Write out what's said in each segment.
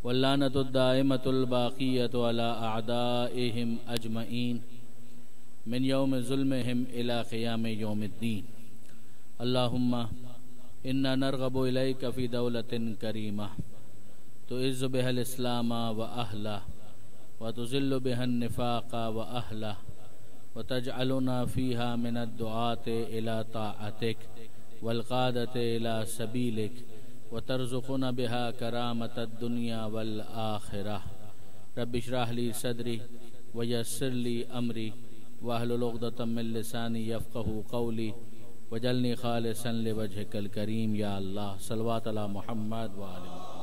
واللعنة الدائمة الباقية على أعدائهم أجمعين من يوم ظلمهم إلى قيام يوم الدين. اللهم إنا نرغب إليك في دولة كريمة تعز بها الإسلام وأهله وتذل بها النفاق وأهله وتجعلنا فيها من الدعاة إلى طاعتك والقادة إلى سبيلك وترزقنا بها كرامة الدنيا والآخرة. رب اشرح لي صدري ويسر لي أمري واحلل عقدة من لساني يفقهوا قولي واجعلني خالصا لوجهك الكريم يا الله. صلوات على محمد وآل محمد.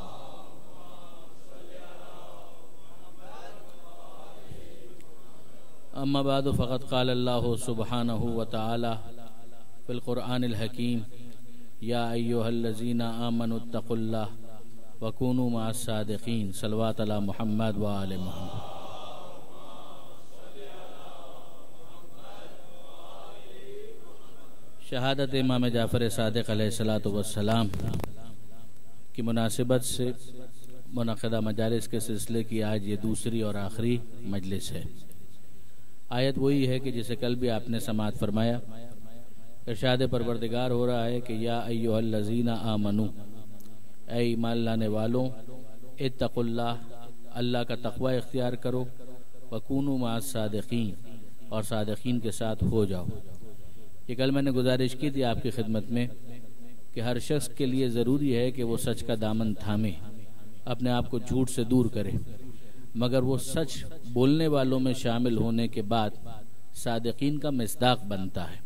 اما بعد فقد قال الله سبحانه وتعالى في القرآن الحكيم يا أيها الذين آمنوا اتقوا الله وكونوا مع الصادقين. صلوات على محمد وآل محمد. شہادت امام جعفر صادق علیہ السلام کی مناسبت سے منعقدہ مجالس کے سلسلے کی آج یہ دوسری اور آخری مجلس ہے. آیت وہی ہے کہ جسے کل بھی آپ نے سماعت فرمایا. ارشاد پروردگار ہو رہا ہے کہ یا ایھا الذین آمنو، اے ایمان لانے والوں، اتقوا اللہ، اللہ کا تقوی اختیار کرو، وکونوا مع الصادقین، اور صادقین کے ساتھ ہو جاؤ. یہ کل میں نے گزارش کی تھی آپ کی خدمت میں کہ ہر شخص کے لیے ضروری ہے کہ وہ سچ کا دامن تھامے، اپنے آپ کو جھوٹ سے دور کرے، مگر وہ سچ بولنے والوں میں شامل ہونے کے بعد صادقین کا مصداق بنتا ہے.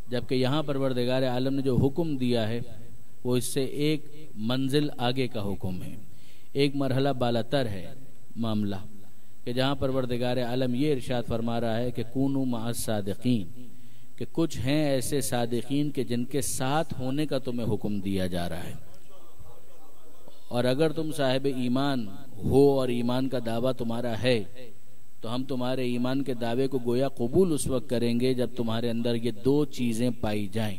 جبکہ یہاں پروردگار عالم نے جو حکم دیا ہے وہ اس سے ایک منزل آگے کا حکم ہے، ایک مرحلہ بالاتر ہے معاملہ، کہ جہاں پروردگار عالم یہ ارشاد فرما رہا ہے کہ کونوا مع الصادقین، کہ کچھ ہیں ایسے صادقین کہ جن کے ساتھ ہونے کا تمہیں حکم دیا جا رہا ہے. اور اگر تم صاحب ایمان ہو اور ایمان کا دعویٰ تمہارا ہے تو ہم تمہارے ایمان کے دعوے کو گویا قبول اس وقت کریں گے جب تمہارے اندر یہ دو چیزیں پائی جائیں.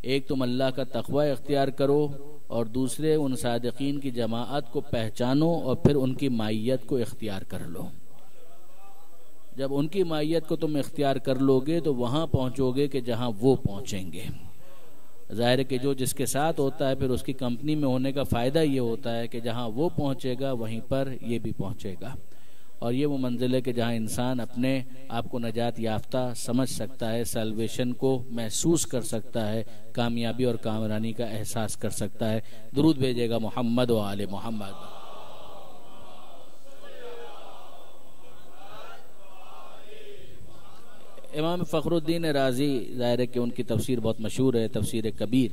ایک تم اللہ کا تقوی اختیار کرو، اور دوسرے ان صادقین کی جماعت کو پہچانو اور پھر ان کی معیت کو اختیار کر لو. جب ان کی معیت کو تم اختیار کر لو گے تو وہاں پہنچو گے کہ جہاں وہ پہنچیں گے. ظاہر ہے کہ جو جس کے ساتھ ہوتا ہے پھر اس کی کمپنی میں ہونے کا فائدہ یہ ہوتا ہے کہ جہاں وہ پہنچے گا وہیں پر یہ بھی پہنچے گا. اور یہ وہ منزل ہے کہ جہاں انسان اپنے آپ کو نجات یافتہ سمجھ سکتا ہے، سیلویشن کو محسوس کر سکتا ہے، کامیابی اور کامرانی کا احساس کر سکتا ہے. درود بھیجے گا محمد و آل محمد. امام فخر الدین رازی، ظاہر ہے کہ ان کی تفسیر بہت مشہور ہے، تفسیر کبیر.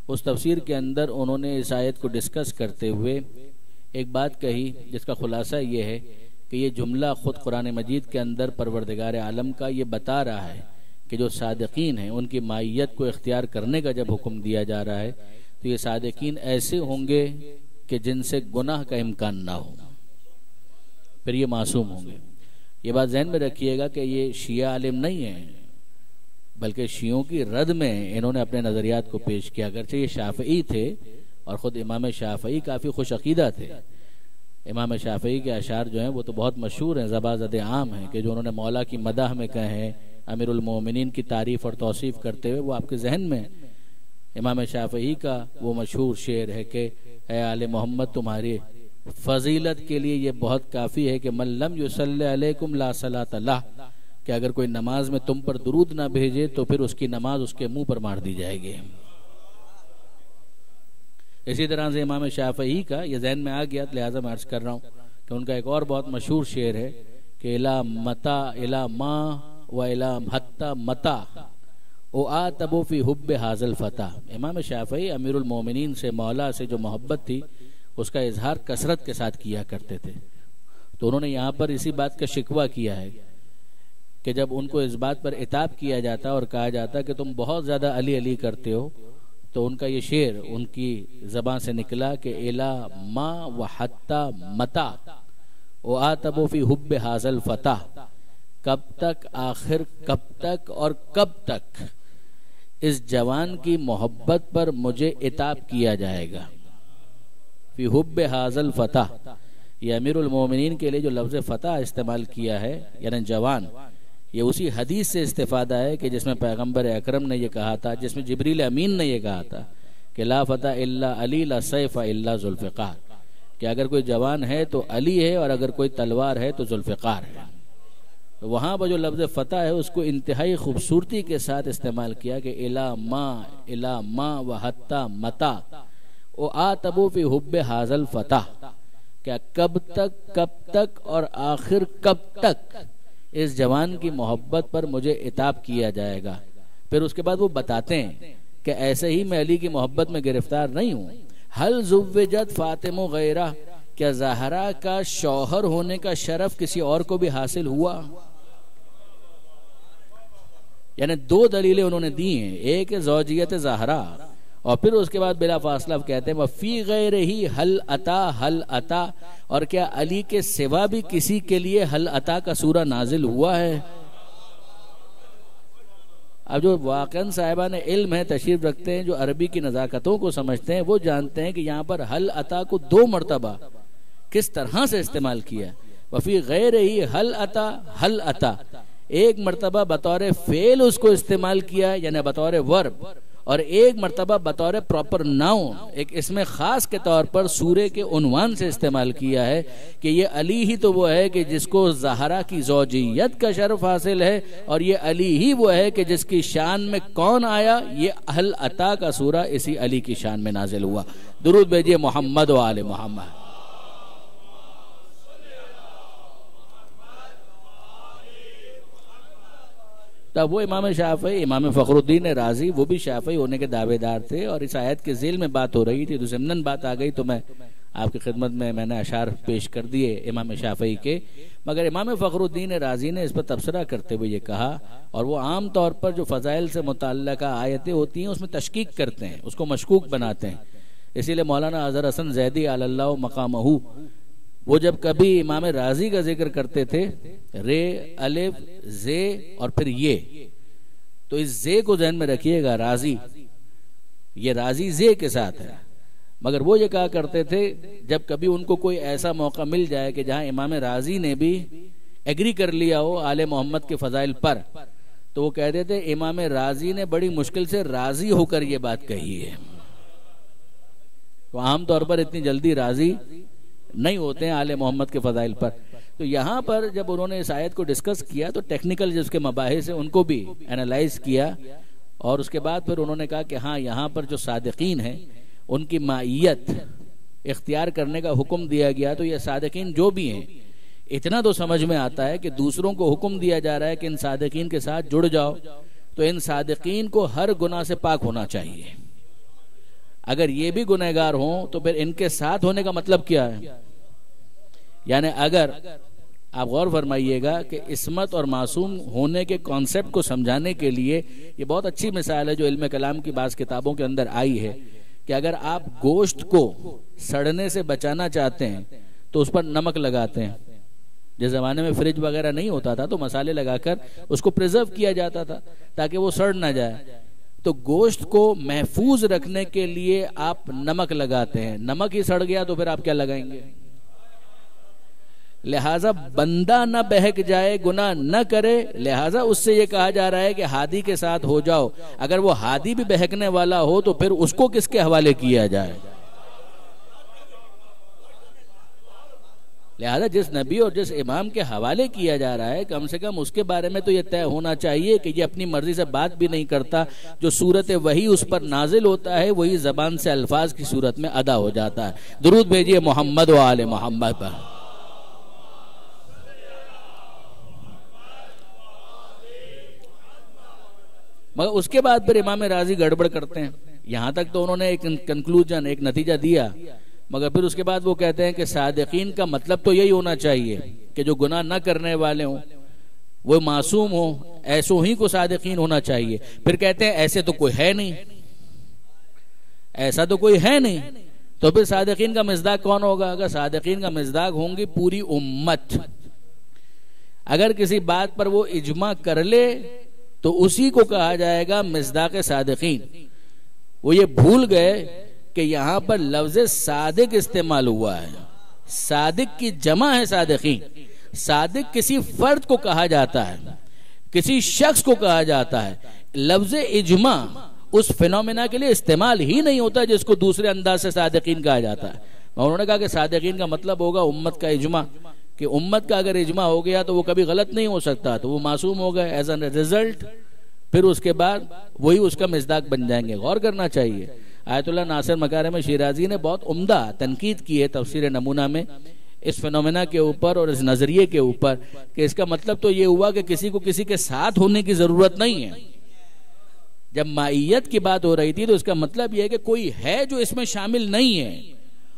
اس تفسیر کے اندر انہوں نے اس آیت کو ڈسکس کرتے ہوئے ایک بات کہی جس کا خلاصہ یہ ہے کہ یہ جملہ خود قرآن مجید کے اندر پروردگار عالم کا یہ بتا رہا ہے کہ جو صادقین ہیں ان کی معیت کو اختیار کرنے کا جب حکم دیا جا رہا ہے تو یہ صادقین ایسے ہوں گے کہ جن سے گناہ کا امکان نہ ہو، پھر یہ معصوم ہوں گے. یہ بات ذہن میں رکھیے گا کہ یہ شیعہ عالم نہیں ہیں، بلکہ شیعوں کی رد میں انہوں نے اپنے نظریات کو پیش کیا. اگرچہ یہ شافعی تھے اور خود امام شافعی کافی خوش عقیدہ تھے. امام شافعی کے اشعار جو ہیں وہ تو بہت مشہور ہیں، زبازد عام ہیں، کہ جو انہوں نے مولا کی مدح میں کہے ہیں، امیر المومنین کی تعریف اور توصیف کرتے ہوئے، وہ آپ کے ذہن میں. امام شافعی کا وہ مشہور شعر ہے کہ اے آل محمد تمہاری فضیلت کے لیے یہ بہت کافی ہے کہ من لم یصلی علیکم لا صلاۃ لہ، کہ اگر کوئی نماز میں تم پر درود نہ بھیجے تو پھر اس کی نماز اس کے منہ پر مار دی جائے گی. اسی طرح سے امام شافعی کا یہ ذہن میں آ گیا، لہٰذا میں عرض کر رہا ہوں کہ ان کا ایک اور بہت مشہور شعر ہے کہ الا متا الا ما و الا حتی متا او آتبو فی حب حاضل فتح. امام شافعی امیر المومنین سے، مولا سے جو محبت تھی اس کا اظہار کثرت کے ساتھ کیا کرتے تھے. تو انہوں نے یہاں پر اسی بات کا شکوہ کیا ہے کہ جب ان کو اس بات پر عتاب کیا جاتا اور کہا جاتا کہ تم بہت زیادہ علی علی کرتے ہو، تو ان کا یہ شعر ان کی زبان سے نکلا کہ الا ما و حتی متا و آتبو فی حب حاضل فتح، کب تک، آخر کب تک اور کب تک اس جوان کی محبت پر مجھے عتاب کیا جائے گا. فی حب حاضل فتح، یہ امیر المومنین کے لیے جو لفظ فتح استعمال کیا ہے یعنی جوان، یہ اسی حدیث سے استفادہ ہے کہ جس میں پیغمبر اکرم نے یہ کہا تھا، جس میں جبریل امین نے یہ کہا تھا کہ لا فتح الا علی لا سیف الا ذوالفقار، کہ اگر کوئی جوان ہے تو علی ہے اور اگر کوئی تلوار ہے تو ذوالفقار ہے۔ تو وہاں پر جو لفظ فتح ہے اس کو انتہائی خوبصورتی کے ساتھ استعمال کیا کہ الا ما و حتی متا او آتبو فی حب حاضل فتح، کیا کب تک اور آخر کب تک اس جوان کی محبت پر مجھے عتاب کیا جائے گا۔ پھر اس کے بعد وہ بتاتے ہیں کہ ایسے ہی میں علی کی محبت میں گرفتار نہیں ہوں۔ حل زوجت فاطمہ غیرہ، کیا زہرا کا شوہر ہونے کا شرف کسی اور کو بھی حاصل ہوا؟ یعنی دو دلیلیں انہوں نے دی ہیں، ایک ہے زوجیت زہرا، اور پھر اس کے بعد بلا فاصلہ کہتے ہیں وفی غیرہ حل عطا، اور کیا علی کے سوا بھی کسی کے لیے حل عطا کا سورہ نازل ہوا ہے؟ اب جو واقعاً صاحبان علم ہے، تشریف رکھتے ہیں، جو عربی کی نزاکتوں کو سمجھتے ہیں، وہ جانتے ہیں کہ یہاں پر حل عطا کو دو مرتبہ کس طرح سے استعمال کیا۔ وفی غیرہ حل عطا، ایک مرتبہ بطور فعل اس کو استعمال کیا یعنی بطور ورب، اور ایک مرتبہ بطور پراپر ناؤن، ایک اسم خاص کے طور پر سورے کے عنوان سے استعمال کیا ہے کہ یہ علی ہی تو وہ ہے کہ جس کو زہرا کی زوجیت کا شرف حاصل ہے، اور یہ علی ہی وہ ہے کہ جس کی شان میں کون آیا؟ یہ اہل عطا کا سورہ اسی علی کی شان میں نازل ہوا۔ درود بھیجئے محمد و آل محمد۔ تب وہ امام شافعی، امام فخر الدین رازی، وہ بھی شافعی ہونے کے دعوے دار تھے، اور اس آیت کے ذیل میں بات ہو رہی تھی تو ضمناً بات آ گئی تو میں آپ کی خدمت میں نے اشعار پیش کر دیے امام شافعی کے، مگر امام فخر الدین رازی نے اس پر تبصرہ کرتے ہوئے یہ کہا، اور وہ عام طور پر جو فضائل سے متعلقہ آیتیں ہوتی ہیں اس میں تشکیک کرتے ہیں، اس کو مشکوک بناتے ہیں، اسی لیے مولانا اظہر حسن زیدی علی اللہ مقامہ، وہ جب کبھی امام رازی کا ذکر کرتے تھے رے الف زے اور پھر یہ، تو اس زے کو ذہن میں رکھیے گا، رازی، یہ رازی زے کے ساتھ ہے، مگر وہ یہ کہا کرتے تھے جب کبھی ان کو کوئی ایسا موقع مل جائے کہ جہاں امام رازی نے بھی ایگری کر لیا ہو آل محمد کے فضائل پر، تو وہ کہتے تھے امام رازی نے بڑی مشکل سے راضی ہو کر یہ بات کہی ہے۔ تو عام طور پر اتنی جلدی راضی نہیں ہوتے ہیں آل محمد کے فضائل پر۔ تو یہاں پر جب انہوں نے اس آیت کو ڈسکس کیا تو ٹیکنیکل جس کے مباحث ہیں ان کو بھی انالائز کیا، اور اس کے بعد پھر انہوں نے کہا کہ ہاں یہاں پر جو صادقین ہیں ان کی معیت اختیار کرنے کا حکم دیا گیا، تو یہ صادقین جو بھی ہیں اتنا تو سمجھ میں آتا ہے کہ دوسروں کو حکم دیا جا رہا ہے کہ ان صادقین کے ساتھ جڑ جاؤ، تو ان صادقین کو ہر گناہ سے پاک ہونا چاہیے۔ اگر یہ بھی گنہگار ہوں تو پھر ان کے ساتھ ہونے کا مطلب کیا ہے؟ یعنی اگر آپ غور فرمائیے گا کہ عصمت اور معصوم ہونے کے کانسیپٹ کو سمجھانے کے لیے یہ بہت اچھی مثال ہے جو علم کلام کی بعض کتابوں کے اندر آئی ہے کہ اگر آپ گوشت کو سڑنے سے بچانا چاہتے ہیں تو اس پر نمک لگاتے ہیں۔ جس زمانے میں فریج وغیرہ نہیں ہوتا تھا تو مسالے لگا کر اس کو پریزرو کیا جاتا تھا تاکہ وہ سڑ نہ جائے، تو گوشت کو محفوظ رکھنے کے لیے آپ نمک لگاتے ہیں، نمک ہی سڑ گیا تو پھر آپ کیا لگائیں گے؟ لہٰذا بندہ نہ بہک جائے، گناہ نہ کرے، لہٰذا اس سے یہ کہا جا رہا ہے کہ ہادی کے ساتھ ہو جاؤ۔ اگر وہ ہادی بھی بہکنے والا ہو تو پھر اس کو کس کے حوالے کیا جائے؟ لہذا جس نبی اور جس امام کے حوالے کیا جا رہا ہے کم سے کم اس کے بارے میں تو یہ طے ہونا چاہیے کہ یہ اپنی مرضی سے بات بھی نہیں کرتا، جو صورت وحی اس پر نازل ہوتا ہے وہی زبان سے الفاظ کی صورت میں ادا ہو جاتا ہے۔ درود بھیجئے محمد و آل محمد پر۔ مگر اس کے بعد پھر امام راضی گڑبڑ کرتے ہیں، یہاں تک تو انہوں نے ایک کنکلوژن، ایک نتیجہ دیا، مگر پھر اس کے بعد وہ کہتے ہیں کہ صادقین کا مطلب تو یہی ہونا چاہیے کہ جو گناہ نہ کرنے والے ہوں، وہ معصوم ہوں، ایسوں ہی کو صادقین ہونا چاہیے۔ پھر کہتے ہیں ایسے تو کوئی ہے نہیں، ایسا تو کوئی ہے نہیں، تو پھر صادقین کا مصداق کون ہوگا؟ اگر صادقین کا مصداق ہوں گی پوری امت، اگر کسی بات پر وہ اجماع کر لے تو اسی کو کہا جائے گا مصداق صادقین۔ وہ یہ بھول گئے کہ یہاں پر لفظ صادق استعمال ہوا ہے. صادق کی جمع ہے صادقین. صادق کسی فرد کو کہا جاتا ہے, کسی شخص کو کہا جاتا ہے. لفظ اجماع اس فینومینا کے لیے استعمال ہی نہیں ہوتا جس کو دوسرے انداز سے صادقین کہا جاتا ہے. انہوں نے کہا کہ صادقین کا مطلب ہوگا امت کا اجماع, کہ امت کا اگر اجماع ہو گیا تو وہ کبھی غلط نہیں ہو سکتا, تو وہ معصوم ہو گئے ایز این ریزلٹ. پھر اس کے بعد وہی اس کا مصداق بن جائیں گے. غور کرنا چاہیے. آیت اللہ ناصر مکارم شیرازی نے بہت عمدہ تنقید کی ہے تفسیر نمونہ میں اس فینومینا کے اوپر اور اس نظریے کے اوپر, کہ اس کا مطلب تو یہ ہوا کہ کسی کو کسی کے ساتھ ہونے کی ضرورت نہیں ہے. جب مائیت کی بات ہو رہی تھی تو اس کا مطلب یہ ہے کہ کوئی ہے جو اس میں شامل نہیں ہے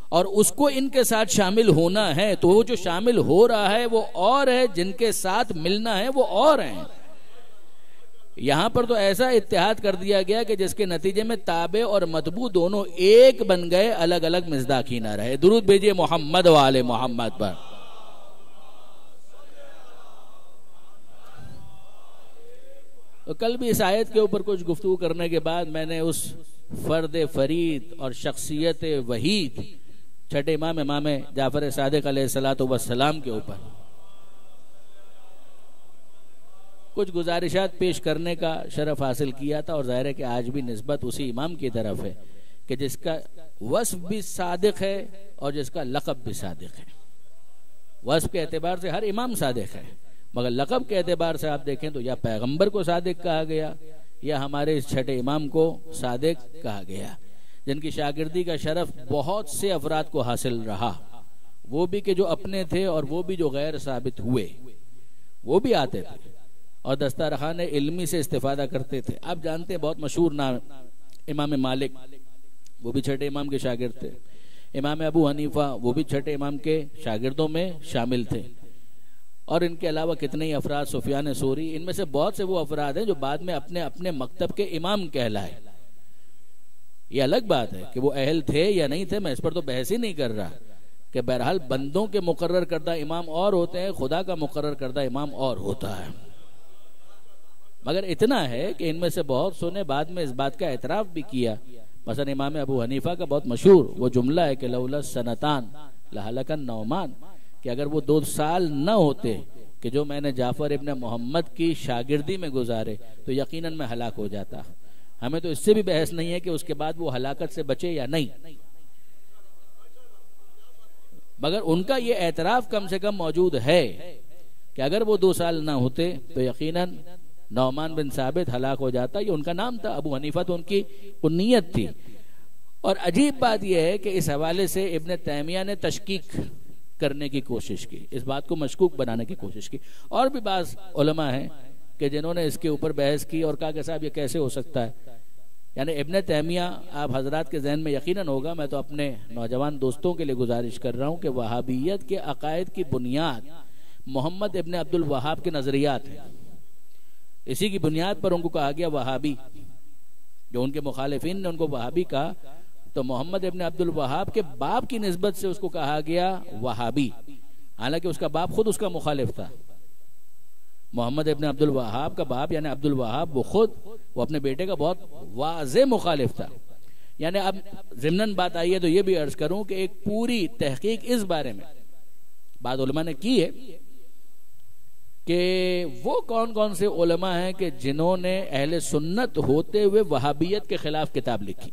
اور اس کو ان کے ساتھ شامل ہونا ہے, تو وہ جو شامل ہو رہا ہے وہ اور ہے, جن کے ساتھ ملنا ہے وہ اور ہیں. یہاں پر تو ایسا اتحاد کر دیا گیا کہ جس کے نتیجے میں تابع اور متبوع دونوں ایک بن گئے, الگ الگ مصداق ہی نہ رہے. درود بھیجئے محمد و آل محمد پر. کل بھی اس آیت کے اوپر کچھ گفتگو کرنے کے بعد میں نے اس فرد فرید اور شخصیت وحید چھٹے امام جعفر صادق علیہ السلام کے اوپر کچھ گزارشات پیش کرنے کا شرف حاصل کیا تھا, اور ظاہر ہے کہ آج بھی نسبت اسی امام کی طرف ہے کہ جس کا وصف بھی صادق ہے اور جس کا لقب بھی صادق ہے. وصف کے اعتبار سے ہر امام صادق ہے, مگر لقب کے اعتبار سے آپ دیکھیں تو یا پیغمبر کو صادق کہا گیا یا ہمارے اس چھٹے امام کو صادق کہا گیا, جن کی شاگردی کا شرف بہت سے افراد کو حاصل رہا. وہ بھی کہ جو اپنے تھے اور وہ بھی جو غیر ثابت ہوئے, وہ بھی آتے تھے اور دسترخوان علمی سے استفادہ کرتے تھے. آپ جانتے ہیں بہت مشہور نام امام مالک, وہ بھی چھٹے امام کے شاگرد تھے. امام ابو حنیفہ وہ بھی چھٹے امام کے شاگردوں میں شامل تھے. اور ان کے علاوہ کتنے ہی افراد, سفیان ثوری, ان میں سے بہت سے وہ افراد ہیں جو بعد میں اپنے اپنے مکتب کے امام کہلائے. یہ الگ بات ہے کہ وہ اہل تھے یا نہیں تھے, میں اس پر تو بحث ہی نہیں کر رہا, کہ بہرحال بندوں کے مقرر کردہ امام اور ہوتے ہیں, خدا کا مقرر کردہ امام اور ہوتا ہے. مگر اتنا ہے کہ ان میں سے بہت سو نے بعد میں اس بات کا اعتراف بھی کیا. مثلا امام ابو حنیفہ کا بہت مشہور وہ جملہ ہے کہ لولا سنتان لہلک النعمان, کہ اگر وہ 2 سال نہ ہوتے کہ جو میں نے جعفر ابن محمد کی شاگردی میں گزارے تو یقیناً میں ہلاک ہو جاتا. ہمیں تو اس سے بھی بحث نہیں ہے کہ اس کے بعد وہ ہلاکت سے بچے یا نہیں, مگر ان کا یہ اعتراف کم سے کم موجود ہے کہ اگر وہ 2 سال نہ ہوتے تو یقیناً نعمان بن ثابت ہلاک ہو جاتا. یہ ان کا نام تھا, ابو حنیفہ تو ان کی کنیت تھی. اور عجیب بات یہ ہے کہ اس حوالے سے ابن تیمیہ نے تشکیک کرنے کی کوشش کی, اس بات کو مشکوک بنانے کی کوشش کی. اور بھی بعض علماء ہیں کہ جنہوں نے اس کے اوپر بحث کی اور کہا کہ صاحب یہ کیسے ہو سکتا ہے. یعنی ابن تیمیہ آپ حضرات کے ذہن میں یقیناً ہوگا, میں تو اپنے نوجوان دوستوں کے لیے گزارش کر رہا ہوں کہ وہابیت کے عقائد کی بنیاد محمد ابن عبد الوہاب کے نظریات ہیں. اسی کی بنیاد پر ان کو کہا گیا وہابی. جو ان کے مخالفین نے ان کو وہابی کہا تو محمد ابن عبد الوہاب کے باپ کی نسبت سے اس کو کہا گیا وہابی, حالانکہ اس کا باپ خود اس کا مخالف تھا. محمد ابن عبد الوہاب کا باپ یعنی عبد الوہاب وہ اپنے بیٹے کا بہت واضح مخالف تھا. یعنی اب ضمناً بات آئی ہے تو یہ بھی عرض کروں کہ ایک پوری تحقیق اس بارے میں بعض علماء نے کی ہے کہ وہ کون کون سے علماء ہیں کہ جنہوں نے اہل سنت ہوتے ہوئے وہابیت کے خلاف کتاب لکھی.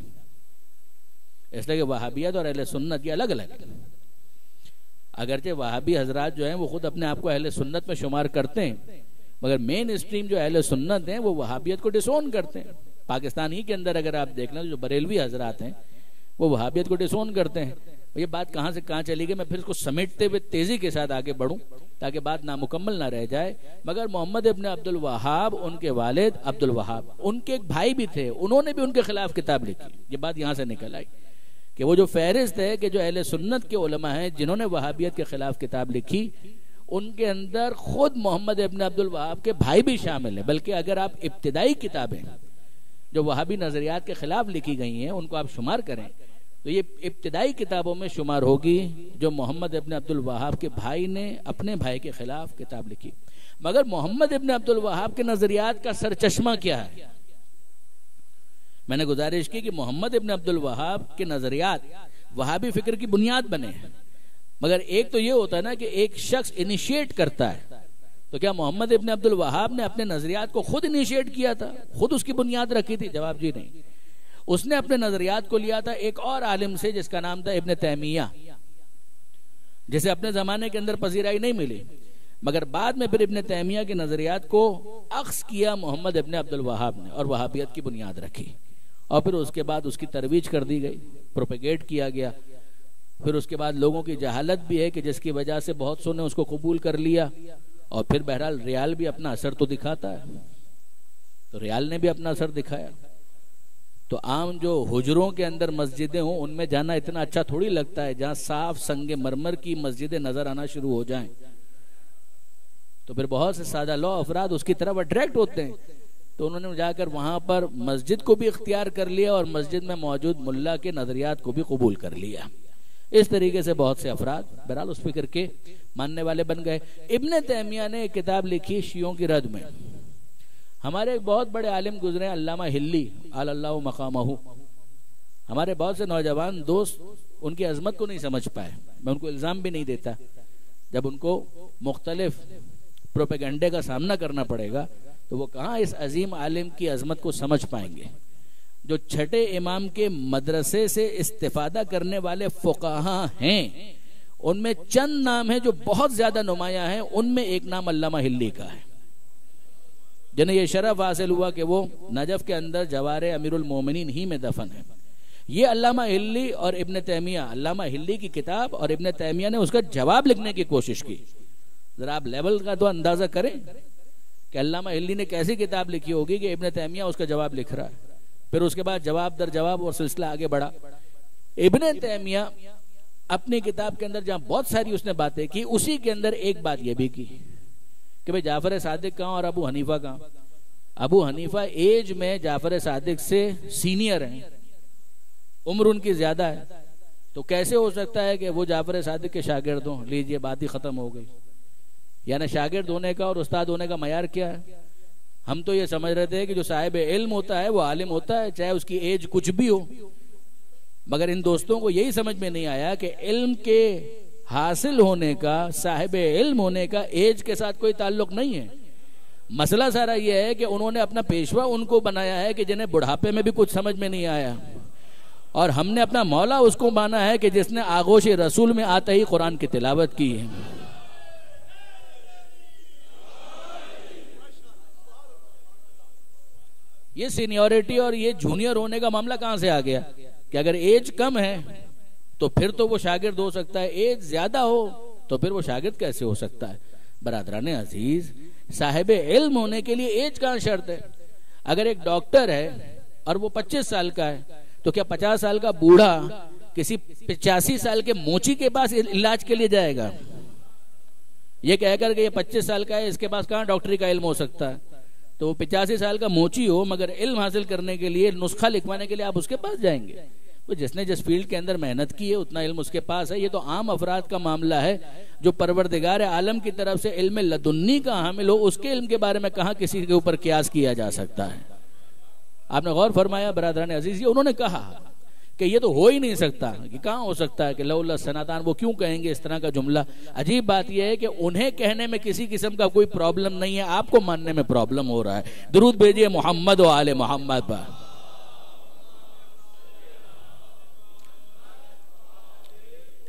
اس لیے کہ وہابیت اور اہل سنت یہ الگ الگ ہے. اگرچہ وہابی حضرات جو ہیں وہ خود اپنے آپ کو اہل سنت میں شمار کرتے ہیں, مگر مین اسٹریم جو اہل سنت ہیں وہ وہابیت کو ڈسون کرتے ہیں. پاکستان ہی کے اندر اگر آپ دیکھ لیں جو بریلوی حضرات ہیں وہ وہابیت کو ڈسون کرتے ہیں. یہ بات کہاں سے کہاں چلی گئی, میں پھر اس کو سمیٹتے ہوئے تیزی کے ساتھ آگے بڑھوں تاکہ بات نامکمل نہ رہ جائے. مگر محمد ابن عبد الوہاب, ان کے والد عبد الوہاب, ان کے ایک بھائی بھی تھے, انہوں نے بھی ان کے خلاف کتاب لکھی. یہ بات یہاں سے نکل آئی کہ وہ جو فہرست ہے کہ جو اہل سنت کے علماء ہیں جنہوں نے وہابیت کے خلاف کتاب لکھی, ان کے اندر خود محمد ابن عبد الوہاب کے بھائی بھی شامل ہیں. بلکہ اگر آپ ابتدائی کتابیں جو وہابی نظریات کے خلاف لکھی گئی ہیں ان کو آپ شمار کریں تو یہ ابتدائی کتابوں میں شمار ہوگی جو محمد ابن عبد الوہاب کے بھائی نے اپنے بھائی کے خلاف کتاب لکھی. مگر محمد ابن عبد الوہاب کے نظریات کا سرچشمہ کیا ہے؟ میں نے گزارش کی کہ محمد ابن عبد الوہاب کے نظریات وہابی فکر کی بنیاد بنے ہیں، مگر ایک تو یہ ہوتا ہے نا کہ ایک شخص انیشیٹ کرتا ہے، تو کیا محمد ابن عبد الوہاب نے اپنے نظریات کو خود انیشیٹ کیا تھا، خود اس کی بنیاد رکھی تھی؟ جواب جی نہیں، اس نے اپنے نظریات کو لیا تھا ایک اور عالم سے جس کا نام تھا ابن تیمیہ، جسے اپنے زمانے کے اندر پذیرائی نہیں ملی، مگر بعد میں پھر ابن تیمیہ کے نظریات کو اخذ کیا محمد ابن عبد الوہاب نے اور وہابیت کی بنیاد رکھی، اور پھر اس کے بعد اس کی ترویج کر دی گئی، پروپیگیٹ کیا گیا۔ پھر اس کے بعد لوگوں کی جہالت بھی ہے کہ جس کی وجہ سے بہت سو نے اس کو قبول کر لیا، اور پھر بہرحال ریال بھی اپنا اثر تو دکھاتا ہے، تو ریال نے بھی اپنا اثر دکھایا۔ تو عام جو حجروں کے اندر مسجدیں ہوں ان میں جانا اتنا اچھا تھوڑی لگتا ہے، جہاں صاف سنگ مرمر کی مسجدیں نظر آنا شروع ہو جائیں تو پھر بہت سے سادہ لو افراد اس کی طرف اٹریکٹ ہوتے ہیں، تو انہوں نے جا کر وہاں پر مسجد کو بھی اختیار کر لیا اور مسجد میں موجود ملا کے نظریات کو بھی قبول کر لیا۔ اس طریقے سے بہت سے افراد بہرحال اس فکر کے ماننے والے بن گئے۔ ابن تیمیہ نے ایک کتاب لکھی شیعوں کی رد میں۔ ہمارے ایک بہت بڑے عالم گزرے علامہ ہلی علی اللہ مقامہ، ہمارے بہت سے نوجوان دوست ان کی عظمت کو نہیں سمجھ پائے، میں ان کو الزام بھی نہیں دیتا، جب ان کو مختلف پروپیگنڈے کا سامنا کرنا پڑے گا تو وہ کہاں اس عظیم عالم کی عظمت کو سمجھ پائیں گے۔ جو چھٹے امام کے مدرسے سے استفادہ کرنے والے فقہاء ہیں ان میں چند نام ہیں جو بہت زیادہ نمایاں ہیں، ان میں ایک نام علامہ ہلی کا ہے، جنہیں یہ شرف حاصل ہوا کہ وہ نجف کے اندر جوار امیر المومنین ہی میں دفن ہے۔ یہ علامہ ہلی اور ابن تیمیہ، علامہ ہلی کی کتاب اور ابن تیمیہ نے اس کا جواب لکھنے کی کوشش کی۔ ذرا آپ لیول کا تو اندازہ کریں کہ علامہ ہلی نے کیسی کتاب لکھی ہوگی کہ ابن تیمیہ اس کا جواب لکھ رہا ہے۔ پھر اس کے بعد جواب در جواب اور سلسلہ آگے بڑھا۔ ابن تیمیہ اپنی کتاب کے اندر جہاں بہت ساری اس نے باتیں کی، اسی کے اندر ایک بات یہ بھی کی کہ بھئی جعفر صادق کہاں اور ابو حنیفہ کہاں؟ ابو حنیفہ ایج میں جعفر صادق سے سینئر ہیں، عمر ان کی زیادہ ہے، تو کیسے ہو سکتا ہے کہ وہ جعفر صادق کے شاگرد ہوں؟ لیجئے بات ہی ختم ہو گئی۔ یعنی شاگرد ہونے کا اور استاد ہونے کا معیار کیا ہے؟ ہم تو یہ سمجھ رہے تھے کہ جو صاحب علم ہوتا ہے وہ عالم ہوتا ہے، چاہے اس کی ایج کچھ بھی ہو، مگر ان دوستوں کو یہی سمجھ میں نہیں آیا کہ علم کے حاصل ہونے کا، صاحب علم ہونے کا ایج کے ساتھ کوئی تعلق نہیں ہے۔ مسئلہ سارا یہ ہے کہ انہوں نے اپنا پیشوا ان کو بنایا ہے کہ جنہیں بڑھاپے میں بھی کچھ سمجھ میں نہیں آیا، اور ہم نے اپنا مولا اس کو مانا ہے کہ جس نے آغوش رسول میں آتے ہی قرآن کی تلاوت کی ہے۔ یہ سینیورٹی اور یہ جونیئر ہونے کا معاملہ کہاں سے آ گیا کہ اگر ایج کم ہے تو پھر تو وہ شاگرد ہو سکتا ہے، ایج زیادہ ہو تو پھر وہ شاگرد کیسے ہو سکتا ہے؟ برادران عزیز، صاحب علم ہونے کے لیے ایج کہاں شرط ہے؟ اگر ایک ڈاکٹر ہے اور وہ 25 سال کا ہے تو کیا 50 سال کا بوڑھا کسی 85 سال کے موچی کے پاس علاج کے لیے جائے گا؟ یہ کہہ کر کہ یہ 25 سال کا ہے، اس کے پاس کہاں ڈاکٹری کا علم ہو سکتا ہے؟ تو وہ 85 سال کا موچی ہو مگر علم حاصل کرنے کے لیے، نسخہ لکھوانے کے لیے آپ اس کے پاس جائیں گے؟ جس نے جس فیلڈ کے اندر محنت کی ہے اتنا علم اس کے پاس ہے۔ یہ تو عام افراد کا معاملہ ہے جو پروردگار عالم کی طرف سے علم لدنی کا حامل ہو، اس کے علم کے بارے میں کہاں کسی کے اوپر قیاس کیا جا سکتا ہے؟ آپ نے غور فرمایا برادران عزیز؟ یہ انہوں نے کہا کہ یہ تو ہو ہی نہیں سکتا، کہ کہاں ہو سکتا ہے کہ لولا سناتان، وہ کیوں کہیں گے اس طرح کا جملہ؟ عجیب بات یہ ہے کہ انہیں کہنے میں کسی قسم کا کوئی پرابلم نہیں ہے، آپ کو ماننے میں پرابلم ہو رہا ہے۔ درود بھیجئے محمد و آل محمد پر۔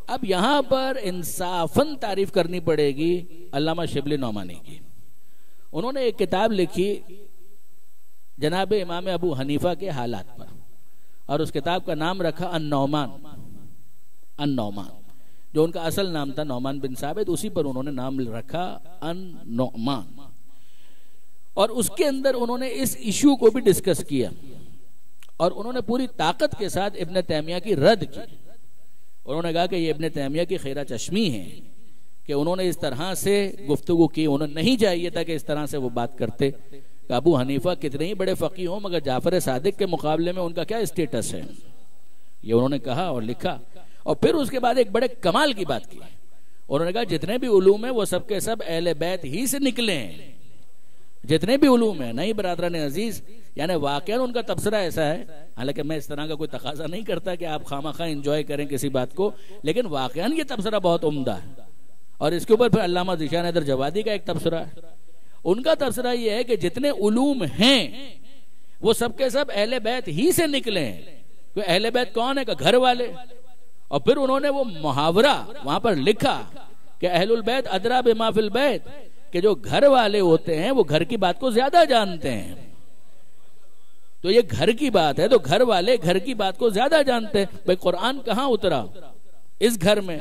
اب یہاں پر انصافاً تعریف کرنی پڑے گی علامہ شبلی نعمانی کی۔ انہوں نے ایک کتاب لکھی جناب امام ابو حنیفہ کے حالات پر، اور اس کتاب کا نام رکھا النعمان، جو ان کا اصل نام تھا نعمان بن ثابت، اسی پر انہوں نے نام رکھا النعمان۔ اور اس کے اندر انہوں نے اس ایشو کو بھی ڈسکس کیا، اور انہوں نے پوری طاقت کے ساتھ ابن تیمیہ کی رد کی۔ انہوں نے کہا کہ یہ ابن تیمیہ کی خیرہ چشمی ہے کہ انہوں نے اس طرح سے گفتگو کی، انہوں نے نہیں چاہیے تھا کہ اس طرح سے وہ بات کرتے کہ ابو حنیفہ کتنے ہی بڑے فقیہ ہوں مگر جعفر صادق کے مقابلے میں ان کا کیا اسٹیٹس ہے، یہ انہوں نے کہا اور لکھا۔ اور پھر اس کے بعد ایک بڑے کمال کی بات کی، انہوں نے کہا جتنے بھی علوم ہیں وہ سب کے سب اہل بیت ہی سے نکلے ہیں، جتنے بھی علوم ہیں نہیں برادران عزیز، یعنی واقعاً ان کا تبصرہ ایسا ہے، حالانکہ میں اس طرح کا کوئی تقاضا نہیں کرتا کہ آپ خامخواہ انجوائے کریں کسی بات کو، لیکن واقعاً یہ تبصرہ بہت عمدہ ہے۔ اور اس کے اوپر پھر علامہ ذیشان حیدر جوادی کا ایک تبصرہ ہے، ان کا تبصرہ یہ ہے کہ جتنے علوم ہیں وہ سب کے سب اہل بیت ہی سے نکلے ہیں۔ اہل بیت کون ہے؟ کہ گھر والے۔ اور پھر انہوں نے وہ محاورہ وہاں پر لکھا کہ اہل البیت ادرا بما فی البیت، کہ جو گھر والے ہوتے ہیں وہ گھر کی بات کو زیادہ جانتے ہیں۔ تو یہ گھر کی بات ہے تو گھر والے گھر کی بات کو زیادہ جانتے ہیں۔ بھئی قرآن کہاں اترا؟ اس گھر میں۔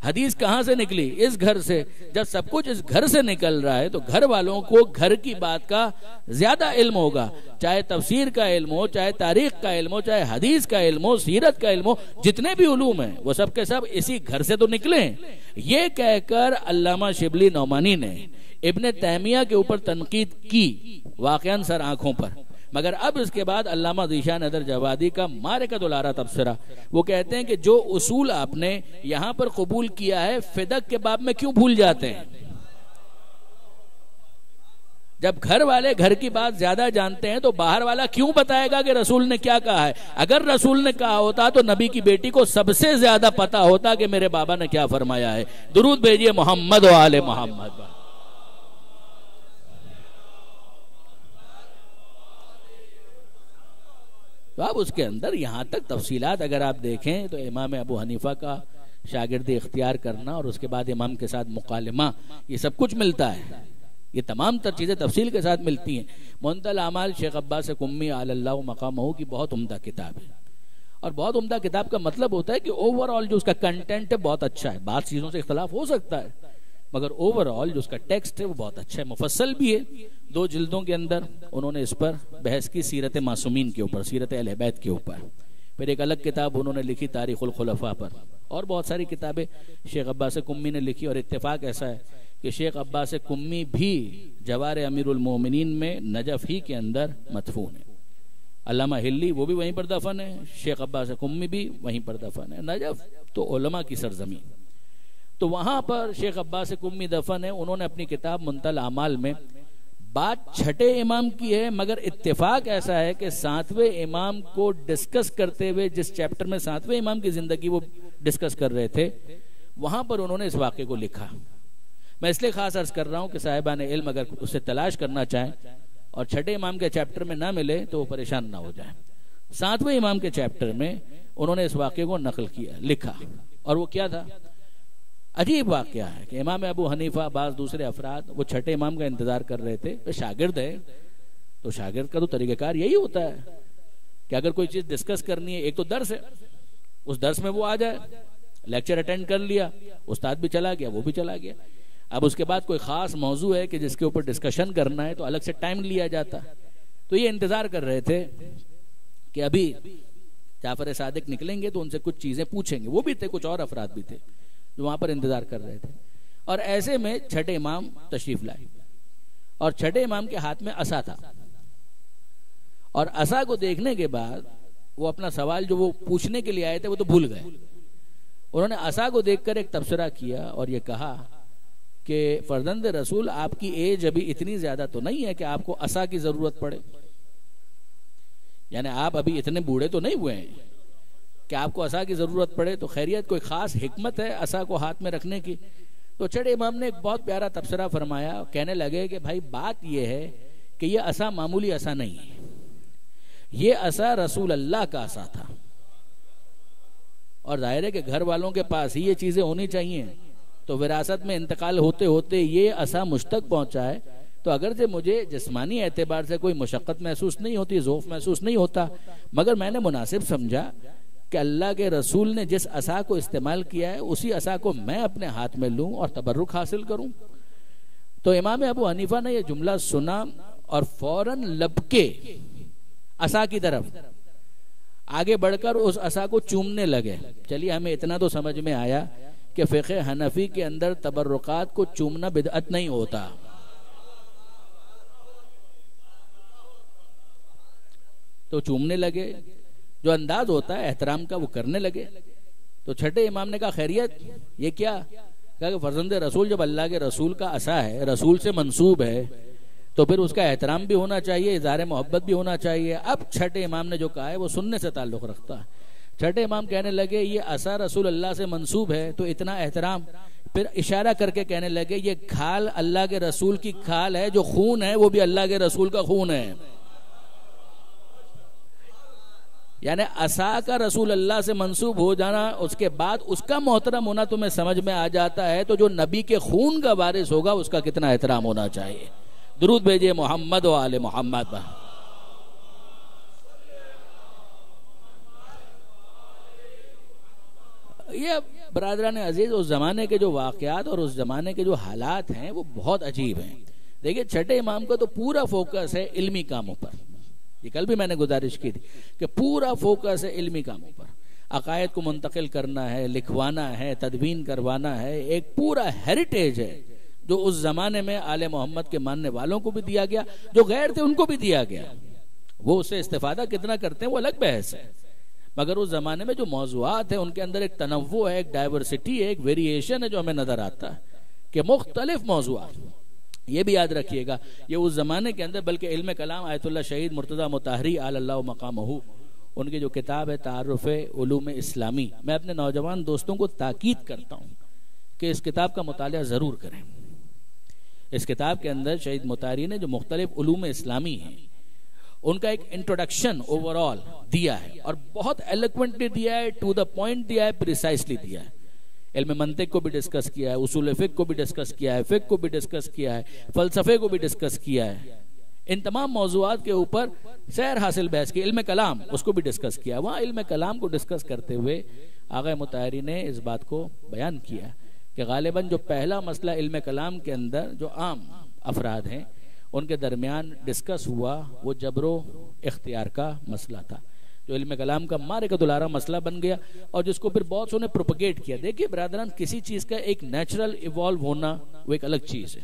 حدیث کہاں سے نکلی؟ اس گھر سے۔ جب سب کچھ اس گھر سے نکل رہا ہے تو گھر والوں کو گھر کی بات کا زیادہ علم ہوگا، چاہے تفسیر کا علم ہو، چاہے تاریخ کا علم ہو، چاہے حدیث کا علم ہو، سیرت کا علم ہو، جتنے بھی علوم ہیں وہ سب کے سب اسی گھر سے تو نکلے ہیں۔ یہ کہہ کر علامہ شبلی نعمانی نے ابن تیمیہ کے اوپر تنقید کی، واقعاً سر آنکھوں پر، مگر اب اس کے بعد علامہ ذیشان حیدر جوادی کا مارکۃ الآراء تبصرہ، وہ کہتے ہیں کہ جو اصول آپ نے یہاں پر قبول کیا ہے فدق کے باب میں کیوں بھول جاتے ہیں؟ جب گھر والے گھر کی بات زیادہ جانتے ہیں تو باہر والا کیوں بتائے گا کہ رسول نے کیا کہا ہے؟ اگر رسول نے کہا ہوتا تو نبی کی بیٹی کو سب سے زیادہ پتا ہوتا کہ میرے بابا نے کیا فرمایا ہے۔ درود بھیجئے محمد و آل محمد۔ تو اب اس کے اندر یہاں تک تفصیلات اگر آپ دیکھیں تو امام ابو حنیفہ کا شاگردی اختیار کرنا اور اس کے بعد امام کے ساتھ مکالمہ، یہ سب کچھ ملتا ہے، یہ تمام تر چیزیں تفصیل کے ساتھ ملتی ہیں۔ منتہی الاعمال شیخ عباس قمی علی اللہ مقامہ کی بہت عمدہ کتاب ہے، اور بہت عمدہ کتاب کا مطلب ہوتا ہے کہ اوورآل جو اس کا کنٹینٹ ہے بہت اچھا ہے، بعض چیزوں سے اختلاف ہو سکتا ہے مگر اوورآل جو اس کا ٹیکسٹ ہے وہ بہت اچھا ہے، مفصل بھی ہے۔ 2 جلدوں کے اندر انہوں نے اس پر بحث کی، سیرت معصومین کے اوپر، سیرت اہل بیت کے اوپر۔ پھر ایک الگ کتاب انہوں نے لکھی تاریخ الخلفاء پر، اور بہت ساری کتابیں شیخ عباس قمی نے لکھی، اور اتفاق ایسا ہے کہ شیخ عباس قمی بھی جوار امیر المومنین میں نجف ہی کے اندر مدفون ہے۔ علامہ ہلی وہ بھی وہیں پر دفن ہے، شیخ عباس قمی بھی وہیں پر دفن ہے۔ نجف تو علماء کی سرزمین، تو وہاں پر شیخ عباس قمی دفن ہے۔ انہوں نے اپنی کتاب منتہی الاعمال میں بات چھٹے امام کی ہے، مگر اتفاق ایسا ہے کہ 7ویں امام کو ڈسکس کرتے ہوئے، جس چیپٹر میں 7ویں امام کی زندگی وہ ڈسکس کر رہے تھے، وہاں پر انہوں نے اس واقعے کو لکھا۔ میں اس لیے خاص عرض کر رہا ہوں کہ صاحبان علم اگر اسے تلاش کرنا چاہیں اور چھٹے امام کے چیپٹر میں نہ ملے تو وہ پریشان نہ ہو جائیں۔ 7ویں امام کے چیپٹر میں انہوں نے اس واقعے کو نقل کیا، لکھا، اور وہ کیا تھا؟ عجیب واقعہ ہے کہ امام ابو حنیفہ بعض دوسرے افراد وہ چھٹے امام کا انتظار کر رہے تھے۔ شاگرد ہے تو شاگرد کا تو طریقہ کار یہی ہوتا ہے کہ اگر کوئی چیز ڈسکس کرنی ہے، ایک تو درس ہے، اس درس میں وہ آ جائے، لیکچر اٹینڈ کر لیا، استاد بھی چلا گیا، وہ بھی چلا گیا۔ اب اس کے بعد کوئی خاص موضوع ہے کہ جس کے اوپر ڈسکشن کرنا ہے تو الگ سے ٹائم لیا جاتا۔ تو یہ انتظار کر رہے تھے کہ ابھی جعفر صادق نکلیں گے تو ان سے کچھ چیزیں پوچھیں گے۔ وہ بھی تھے، کچھ اور افراد بھی تھے جو وہاں پر انتظار کر رہے تھے، اور ایسے میں چھٹے امام تشریف لائے، اور چھٹے امام کے ہاتھ میں عصا تھا، اور عصا کو دیکھنے کے بعد وہ اپنا سوال جو وہ پوچھنے کے لیے آئے تھے وہ تو بھول گئے۔ انہوں نے عصا کو دیکھ کر ایک تبصرہ کیا اور یہ کہا کہ فرزند رسول، آپ کی ایج ابھی اتنی زیادہ تو نہیں ہے کہ آپ کو عصا کی ضرورت پڑے، یعنی آپ ابھی اتنے بوڑھے تو نہیں ہوئے ہیں کہ آپ کو عصا کی ضرورت پڑے، تو خیریت کوئی خاص حکمت ہے عصا کو ہاتھ میں رکھنے کی؟ تو چھٹے امام نے ایک بہت پیارا تبصرہ فرمایا، کہنے لگے کہ بھائی بات یہ ہے کہ یہ عصا معمولی عصا نہیں ہے، یہ عصا رسول اللہ کا عصا تھا، اور ظاہر ہے کہ گھر والوں کے پاس ہی یہ چیزیں ہونی چاہیے، تو وراثت میں انتقال ہوتے ہوتے یہ عصا مجھ تک پہنچا ہے، تو اگرچہ مجھے جسمانی اعتبار سے کوئی مشقت محسوس نہیں ہوتی، ذوف محسوس نہیں ہوتا، مگر میں نے مناسب سمجھا کہ اللہ کے رسول نے جس عصا کو استعمال کیا ہے اسی عصا کو میں اپنے ہاتھ میں لوں اور تبرک حاصل کروں۔ تو امام ابو حنیفہ نے یہ جملہ سنا اور فوراً لپکے عصا کی طرف آگے بڑھ کر اس عصا کو چومنے لگے۔ چلیے ہمیں اتنا تو سمجھ میں آیا کہ فقہ حنفی کے اندر تبرکات کو چومنا بدعت نہیں ہوتا۔ تو چومنے لگے، جو انداز ہوتا ہے احترام کا وہ کرنے لگے۔ تو چھٹے امام نے کہا خیریت یہ کیا؟ کہا کہ فرزند رسول جب اللہ کے رسول کا عصا ہے، رسول سے منسوب ہے، تو پھر اس کا احترام بھی ہونا چاہیے، اظہار محبت بھی ہونا چاہیے۔ اب چھٹے امام نے جو کہا ہے وہ سننے سے تعلق رکھتا ہے۔ چھٹے امام کہنے لگے یہ عصا رسول اللہ سے منسوب ہے تو اتنا احترام، پھر اشارہ کر کے کہنے لگے یہ کھال اللہ کے رسول کی کھال ہے، جو خون ہے وہ بھی اللہ کے رسول کا خون ہے۔ یعنی عصا کا رسول اللہ سے منسوب ہو جانا، اس کے بعد اس کا محترم ہونا تمہیں سمجھ میں آ جاتا ہے، تو جو نبی کے خون کا وارث ہوگا اس کا کتنا احترام ہونا چاہیے۔ درود بھیجئے محمد و آل محمد پر۔ یہ برادران عزیز اس زمانے کے جو واقعات اور اس زمانے کے جو حالات ہیں وہ بہت عجیب ہیں۔ دیکھیں چھٹے امام کا تو پورا فوکس ہے علمی کاموں پر، یہ کل بھی میں نے گزارش کی تھی کہ پورا فوکس ہے علمی کاموں پر، عقائد کو منتقل کرنا ہے، لکھوانا ہے، تدوین کروانا ہے، ایک پورا ہیریٹیج ہے جو اس زمانے میں آل محمد کے ماننے والوں کو بھی دیا گیا، جو غیر تھے ان کو بھی دیا گیا۔ وہ اس سے استفادہ کتنا کرتے ہیں وہ الگ بحث ہے، مگر اس زمانے میں جو موضوعات ہیں ان کے اندر ایک تنوع ہے، ایک ڈائیورسٹی ہے، ایک ویریشن ہے جو ہمیں نظر آتا ہے کہ مختلف موضوعات۔ یہ بھی یاد رکھیے گا یہ اس زمانے کے اندر، بلکہ علم کلام آیت اللہ شہید مرتضی مطہری علی اللہ مقامہ، ان کی جو کتاب ہے تعارف علوم اسلامی، میں اپنے نوجوان دوستوں کو تاکید کرتا ہوں کہ اس کتاب کا مطالعہ ضرور کریں۔ اس کتاب کے اندر شہید مطہری نے جو مختلف علوم اسلامی ہیں ان کا ایک انٹروڈکشن اوورال دیا ہے، اور بہت ایلیکوینٹلی دیا ہے، ٹو دا پوائنٹ دیا ہے، پریسائسلی دیا ہے۔ علم منطق کو بھی ڈسکس کیا ہے، اصول فقہ کو بھی ڈسکس کیا ہے، فقہ کو بھی ڈسکس کیا ہے، فلسفے کو بھی ڈسکس کیا ہے۔ ان تمام موضوعات کے اوپر سیر حاصل بحث کی۔ علم کلام اس کو بھی ڈسکس کیا۔ وہاں علم کلام کو ڈسکس کرتے ہوئے آغا مطہری نے اس بات کو بیان کیا کہ غالباً جو پہلا مسئلہ علم کلام کے اندر جو عام افراد ہیں ان کے درمیان ڈسکس ہوا وہ جبر و اختیار کا مسئلہ تھا، جو علم کلام کا مارے کا دلارا مسئلہ بن گیا، اور جس کو پھر بہت سو نے پروپیگیٹ کیا۔ دیکھیے برادران، کسی چیز کا ایک نیچرل ایوالو ہونا وہ ایک الگ چیز ہے۔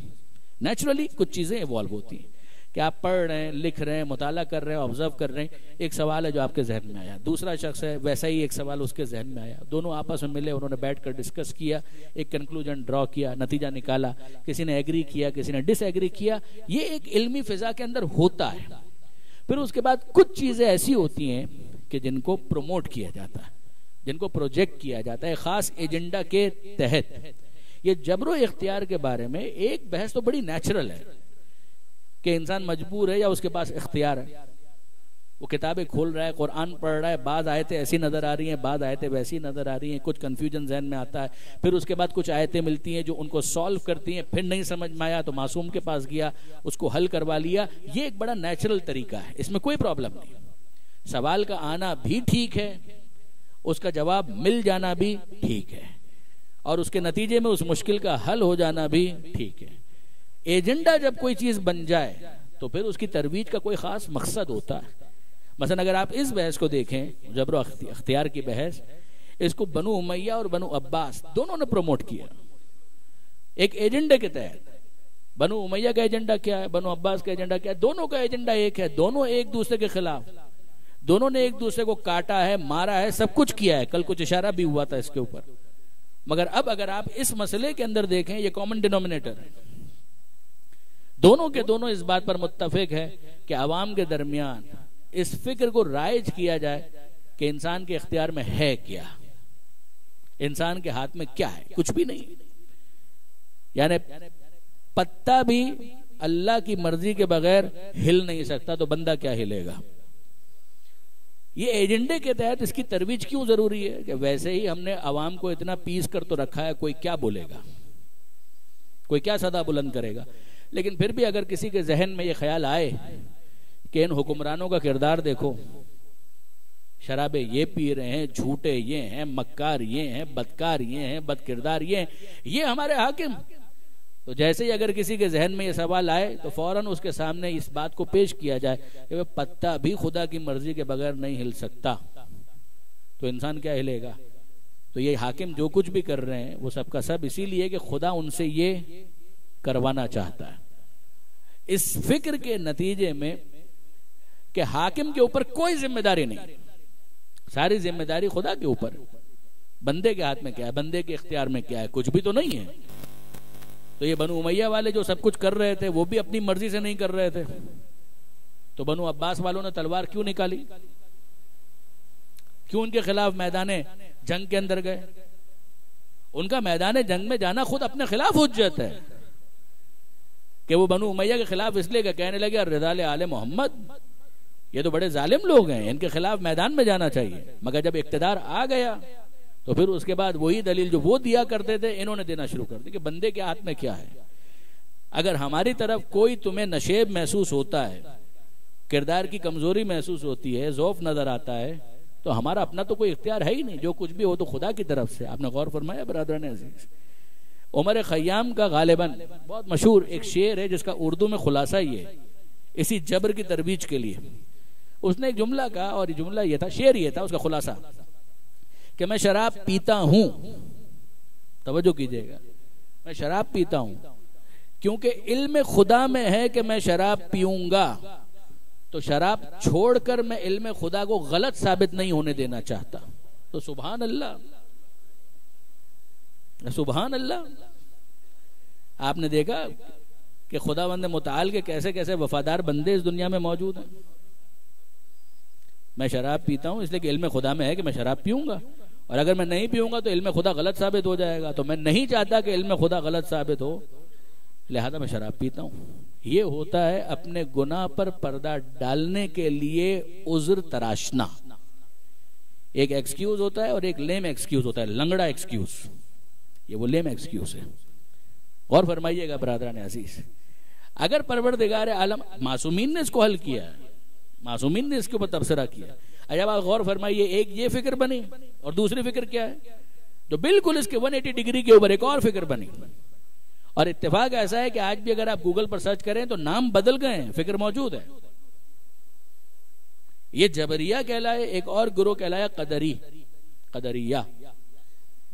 نیچرلی کچھ چیزیں ایوالو ہوتی ہیں کہ آپ پڑھ رہے ہیں، لکھ رہے ہیں، مطالعہ کر رہے ہیں، آبزرو کر رہے ہیں، ایک سوال ہے جو آپ کے ذہن میں آیا، دوسرا شخص ہے ویسا ہی ایک سوال اس کے ذہن میں آیا، دونوں آپس میں ملے، انہوں نے بیٹھ کر ڈسکس کیا، ایک کنکلوژن ڈرا کیا، نتیجہ نکالا، کسی نے ایگری کیا، کسی نے ڈس ایگری کیا۔ یہ ایک علمی فضا کے اندر ہوتا ہے۔ پھر اس کے بعد کچھ چیزیں ایسی ہوتی ہیں کہ جن کو پروموٹ کیا جاتا ہے، جن کو پروجیکٹ کیا جاتا ہے خاص ایجنڈا کے تحت۔ یہ جبر و اختیار کے بارے میں ایک بحث تو بڑی نیچرل ہے کہ انسان مجبور ہے یا اس کے پاس اختیار ہے، وہ کتابیں کھول رہا ہے، قرآن پڑھ رہا ہے، بعض آیتیں ایسی نظر آ رہی ہیں، بعض آیتیں ویسی نظر آ رہی ہیں، کچھ کنفیوژن ذہن میں آتا ہے، پھر اس کے بعد کچھ آیتیں ملتی ہیں جو ان کو سالو کرتی ہیں، پھر نہیں سمجھ میں آیا تو معصوم کے پاس گیا، اس کو حل کروا لیا۔ یہ ایک بڑا نیچرل طریقہ ہے، اس میں کوئی پرابلم نہیں۔ سوال کا آنا بھی ٹھیک ہے، اس کا جواب مل جانا بھی ٹھیک ہے، اور اس کے نتیجے میں اس مشکل کا حل ہو جانا بھی ٹھیک ہے۔ ایجنڈا جب کوئی چیز بن جائے تو پھر اس کی ترویج کا کوئی خاص مقصد ہوتا ہے۔ مثلا اگر آپ اس بحث کو دیکھیں، جبر و اختیار کی بحث، اس کو بنو امیہ اور بنو عباس دونوں نے پروموٹ کیا ایک ایجنڈے کے تحت۔ بنو امیہ کا ایجنڈا کیا ہے، بنو عباس کا ایجنڈا کیا ہے؟ دونوں کا ایجنڈا ایک ہے، دونوں ایک دوسرے کے خلاف، دونوں نے ایک دوسرے کو کاٹا ہے، مارا ہے، سب کچھ کیا ہے۔ کل کچھ اشارہ بھی ہوا تھا اس کے اوپر، مگر اب اگر آپ اس مسئلے کے اندر دیکھیں یہ کامن ڈینومینیٹر ہے، دونوں کے دونوں اس بات پر متفق ہے کہ عوام کے درمیان اس فکر کو رائج کیا جائے کہ انسان کے اختیار میں ہے کیا، انسان کے ہاتھ میں کیا ہے، کچھ بھی نہیں۔ یعنی پتا بھی اللہ کی مرضی کے بغیر ہل نہیں سکتا، تو بندہ کیا ہلے گا؟ یہ ایجنڈے کے تحت اس کی ترویج کیوں ضروری ہے کہ ویسے ہی ہم نے عوام کو اتنا پیس کر تو رکھا ہے، کوئی کیا بولے گا، کوئی کیا صدا بلند کرے گا۔ لیکن پھر بھی اگر کسی کے ذہن میں یہ خیال آئے کہ ان حکمرانوں کا کردار دیکھو، شرابیں یہ پی رہے ہیں، جھوٹے یہ ہیں، مکار یہ ہیں، بدکار یہ ہیں، بد کردار یہ ہیں، یہ ہمارے حاکم، تو جیسے ہی اگر کسی کے ذہن میں یہ سوال آئے تو فوراً اس کے سامنے اس بات کو پیش کیا جائے کہ پتا بھی خدا کی مرضی کے بغیر نہیں ہل سکتا، تو انسان کیا ہلے گا؟ تو یہ حاکم جو کچھ بھی کر رہے ہیں وہ سب کا سب اسی لیے کہ خدا ان سے یہ کروانا چاہتا ہے۔ اس فکر کے نتیجے میں کہ حاکم کے اوپر کوئی ذمہ داری نہیں، ساری ذمہ داری خدا کے اوپر، بندے کے ہاتھ میں کیا ہے، بندے کے اختیار میں کیا ہے، کچھ بھی تو نہیں ہے۔ تو یہ بنو امیہ والے جو سب کچھ کر رہے تھے وہ بھی اپنی مرضی سے نہیں کر رہے تھے، تو بنو عباس والوں نے تلوار کیوں نکالی؟ کیوں ان کے خلاف میدان جنگ کے اندر گئے؟ ان کا میدان جنگ میں جانا خود اپنے خلاف حجت ہے کہ وہ بنو امیہ کے خلاف اس لیے کہ کہنے لگے الرضا آل محمد، یہ تو بڑے ظالم لوگ ہیں، ان کے خلاف میدان میں جانا چاہیے۔ مگر جب اقتدار آ گیا تو پھر اس کے بعد وہی دلیل جو وہ دیا کرتے تھے انہوں نے دینا شروع کر دی کہ بندے کے ہاتھ میں کیا ہے۔ اگر ہماری طرف کوئی تمہیں نشیب محسوس ہوتا ہے، کردار کی کمزوری محسوس ہوتی ہے، ضعف نظر آتا ہے، تو ہمارا اپنا تو کوئی اختیار ہے ہی نہیں، جو کچھ بھی ہو تو خدا کی طرف سے۔ آپ نے غور فرمایا برادران عزیز؟ عمر خیام کا غالباً بہت مشہور ایک شعر ہے جس کا اردو میں خلاصہ یہ ہے، اسی جبر کی ترویج کے لیے اس نے ایک جملہ کہا، اور یہ جملہ یہ تھا، شعر یہ تھا اس کا خلاصہ، کہ میں شراب پیتا ہوں، توجہ کیجئے گا، میں شراب پیتا ہوں کیونکہ علم خدا میں ہے کہ میں شراب پیوں گا، تو شراب چھوڑ کر میں علم خدا کو غلط ثابت نہیں ہونے دینا چاہتا۔ تو سبحان اللہ، سبحان اللہ۔ آپ نے دیکھا کہ خداوند متعال کے کیسے کیسے وفادار بندے اس دنیا میں موجود ہیں۔ میں شراب پیتا ہوں اس لیے کہ علم خدا میں ہے کہ میں شراب پیوں گا، اور اگر میں نہیں پیوں گا تو علم خدا غلط ثابت ہو جائے گا، تو میں نہیں چاہتا کہ علم خدا غلط ثابت ہو، لہذا میں شراب پیتا ہوں۔ یہ ہوتا ہے اپنے گناہ پر پردہ ڈالنے کے لیے عذر تراشنا۔ ایک ایکسکیوز ہوتا ہے اور ایک لیم ایکسکیوز ہوتا ہے، لنگڑا ایکسکیوز، یہ وہ لیم ایکسکیوز ہے۔ غور فرمائیے گا برادران عزیز، اگر پروردگار عالم، معصومین نے اس کو حل کیا ہے، معصومین نے اس کے اوپر تبصرہ کیا، جب آپ غور فرمائیے، ایک یہ فکر بنی اور دوسری فکر کیا ہے جو بالکل اس کے 180 ڈگری کے اوپر ایک اور فکر بنی، اور اتفاق ایسا ہے کہ آج بھی اگر آپ گوگل پر سرچ کریں تو نام بدل گئے ہیں، فکر موجود ہے۔ یہ جبریہ کہلائے، ایک اور گروہ کہلایا قدریہ،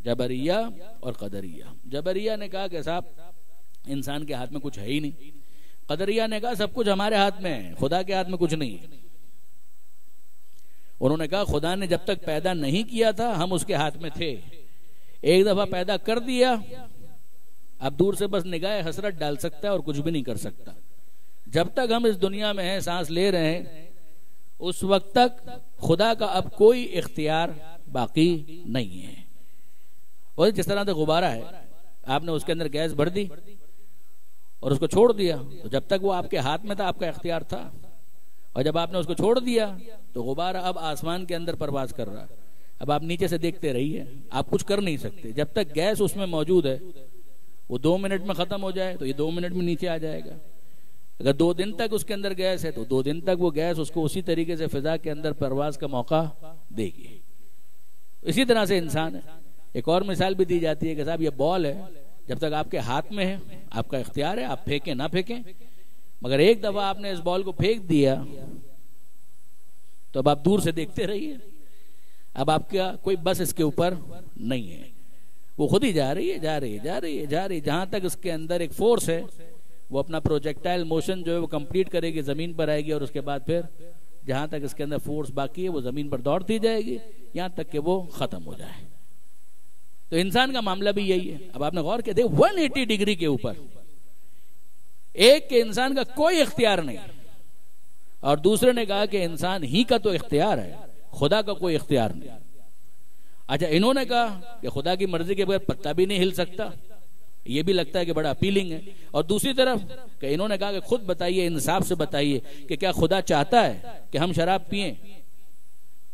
جبریہ اور قدریہ۔ جبریہ نے کہا کہ صاحب انسان کے ہاتھ میں کچھ ہے ہی نہیں، قدریہ نے کہا سب کچھ ہمارے ہاتھ میں ہے، خدا کے ہاتھ میں کچھ نہیں ہے۔ انہوں نے کہا خدا نے جب تک پیدا نہیں کیا تھا ہم اس کے ہاتھ میں تھے، ایک دفعہ پیدا کر دیا اب دور سے بس نگاہ حسرت ڈال سکتا ہے اور کچھ بھی نہیں کر سکتا۔ جب تک ہم اس دنیا میں ہیں، سانس لے رہے ہیں، اس وقت تک خدا کا اب کوئی اختیار باقی نہیں ہے۔ اور جس طرح سے غبارہ ہے، آپ نے اس کے اندر گیس بھر دی اور اس کو چھوڑ دیا، تو جب تک وہ آپ کے ہاتھ میں تھا آپ کا اختیار تھا، اور جب آپ نے اس کو چھوڑ دیا تو غبارہ اب آسمان کے اندر پرواز کر رہا ہے۔ اب آپ نیچے سے دیکھتے رہیے، آپ کچھ کر نہیں سکتے۔ جب تک گیس اس میں موجود ہے، وہ 2 منٹ میں ختم ہو جائے تو یہ 2 منٹ میں نیچے آ جائے گا۔ اگر 2 دن تک اس کے اندر گیس ہے تو 2 دن تک وہ گیس اس کو اسی طریقے سے فضا کے اندر پرواز کا موقع دے گی۔ اسی طرح سے انسان ہے۔ ایک اور مثال بھی دی جاتی ہے کہ صاحب یہ بال ہے، جب تک آپ کے ہاتھ میں ہے آپ کا اختیار ہے، آپ پھینکیں نہ پھینکیں، مگر ایک دفعہ آپ نے اس بال کو پھینک دیا تو اب آپ دور سے دیکھتے رہیے، اب آپ کا کوئی بس اس کے اوپر نہیں ہے، وہ خود ہی جا رہی ہے، جہاں تک اس کے اندر ایک فورس ہے، وہ اپنا پروجیکٹائل موشن جو ہے وہ کمپلیٹ کرے گی، زمین پر آئے گی، اور اس کے بعد پھر جہاں تک اس کے اندر فورس باقی ہے وہ زمین پر دوڑتی جائے گی یہاں تک کہ وہ ختم ہو جائے۔ تو انسان کا معاملہ بھی یہی ہے۔ اب آپ نے غور کیا، دیکھ 180 ڈگری کے اوپر ایک کہ انسان کا کوئی اختیار نہیں، اور دوسرے نے کہا کہ انسان ہی کا تو اختیار ہے، خدا کا کوئی اختیار نہیں۔ اچھا، انہوں نے کہا کہ خدا کی مرضی کے بغیر پتہ بھی نہیں ہل سکتا، یہ بھی لگتا ہے کہ بڑا اپیلنگ ہے۔ اور دوسری طرف کہ انہوں نے کہا کہ خود بتائیے، انصاف سے بتائیے کہ کیا خدا چاہتا ہے کہ ہم شراب پئیں؟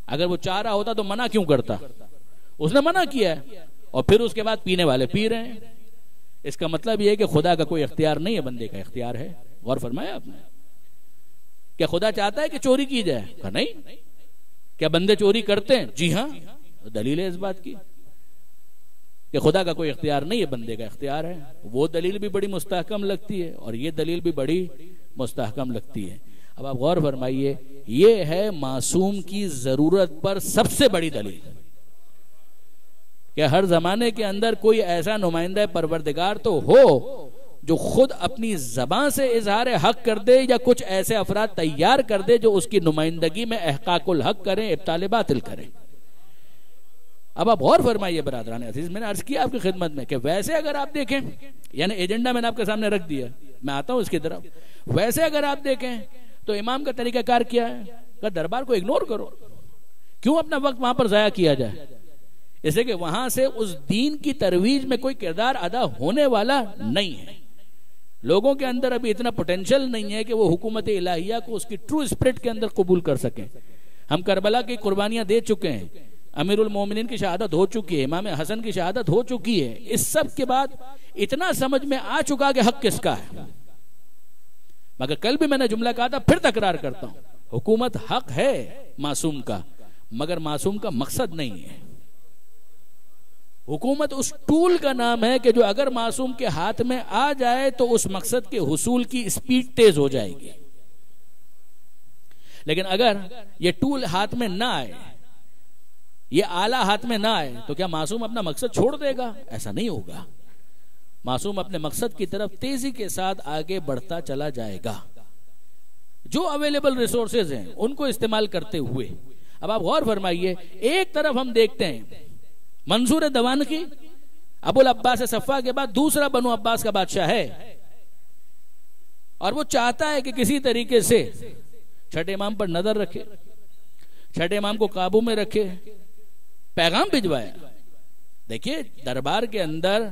اگر وہ چاہ رہا ہوتا تو منع کیوں کرتا؟ اس نے منع کیا ہے، اور پھر اس کے بعد پینے والے پی رہے ہیں۔ اس کا مطلب یہ ہے کہ خدا کا کوئی اختیار نہیں ہے، بندے کا اختیار ہے۔ غور فرمایا آپ نے؟ کیا خدا چاہتا ہے کہ چوری کی جائے؟ کہا نہیں۔ کیا بندے چوری کرتے ہیں؟ جی ہاں، دلیل ہے اس بات کی کہ خدا کا کوئی اختیار نہیں ہے، بندے کا اختیار ہے۔ وہ دلیل بھی بڑی مستحکم لگتی ہے اور یہ دلیل بھی بڑی مستحکم لگتی ہے۔ اب آپ غور فرمائیے، یہ ہے معصوم کی ضرورت پر سب سے بڑی دلیل کہ ہر زمانے کے اندر کوئی ایسا نمائندہ پروردگار تو ہو جو خود اپنی زبان سے اظہار حق کر دے، یا کچھ ایسے افراد تیار کر دے جو اس کی نمائندگی میں احقاق الحق کریں، ابطال باطل کریں۔ اب آپ غور فرمائیے برادران عزیز، میں نے عرض کیا آپ کی خدمت میں کہ ویسے اگر آپ دیکھیں یعنی ایجنڈا میں نے آپ کے سامنے رکھ دیا، میں آتا ہوں اس کی طرف. ویسے اگر آپ دیکھیں تو امام کا طریقہ کار کیا ہے کہ دربار کو اگنور کرو. کیوں اپنا وقت وہاں پر ضائع کیا جائے؟ اس لیے کہ وہاں سے اس دین کی ترویج میں کوئی کردار ادا ہونے والا نہیں ہے. لوگوں کے اندر ابھی اتنا پوٹینشل نہیں ہے کہ وہ حکومت الہیہ کو اس کی ٹرو اسپرٹ کے اندر قبول کر سکیں. ہم کربلا کی قربانیاں دے چکے ہیں، امیر المومنین کی شہادت ہو چکی ہے، امام حسن کی شہادت ہو چکی ہے. اس سب کے بعد اتنا سمجھ میں آ چکا کہ حق کس کا ہے. مگر کل بھی میں نے جملہ کہا تھا، پھر تکرار کرتا ہوں، حکومت حق ہے معصوم کا، مگر معصوم کا مقصد نہیں ہے. حکومت اس ٹول کا نام ہے کہ جو اگر معصوم کے ہاتھ میں آ جائے تو اس مقصد کے حصول کی اسپیڈ تیز ہو جائے گی. لیکن اگر یہ ٹول ہاتھ میں نہ آئے، یہ آلہ ہاتھ میں نہ آئے، تو کیا معصوم اپنا مقصد چھوڑ دے گا؟ ایسا نہیں ہوگا. معصوم اپنے مقصد کی طرف تیزی کے ساتھ آگے بڑھتا چلا جائے گا. جو اویلیبل ریسورسز ہیں ان کو استعمال کرتے ہوئے. اب آپ غور فرمائیے، ایک طرف ہم دیکھتے ہیں منصور دوانقی ابو العباس صفا کے بعد دوسرا بنو عباس کا بادشاہ ہے، اور وہ چاہتا ہے کہ کسی طریقے سے چھٹے امام پر نظر رکھے، چھٹے امام کو قابو میں رکھے. پیغام بھجوایا. دیکھیے دربار کے اندر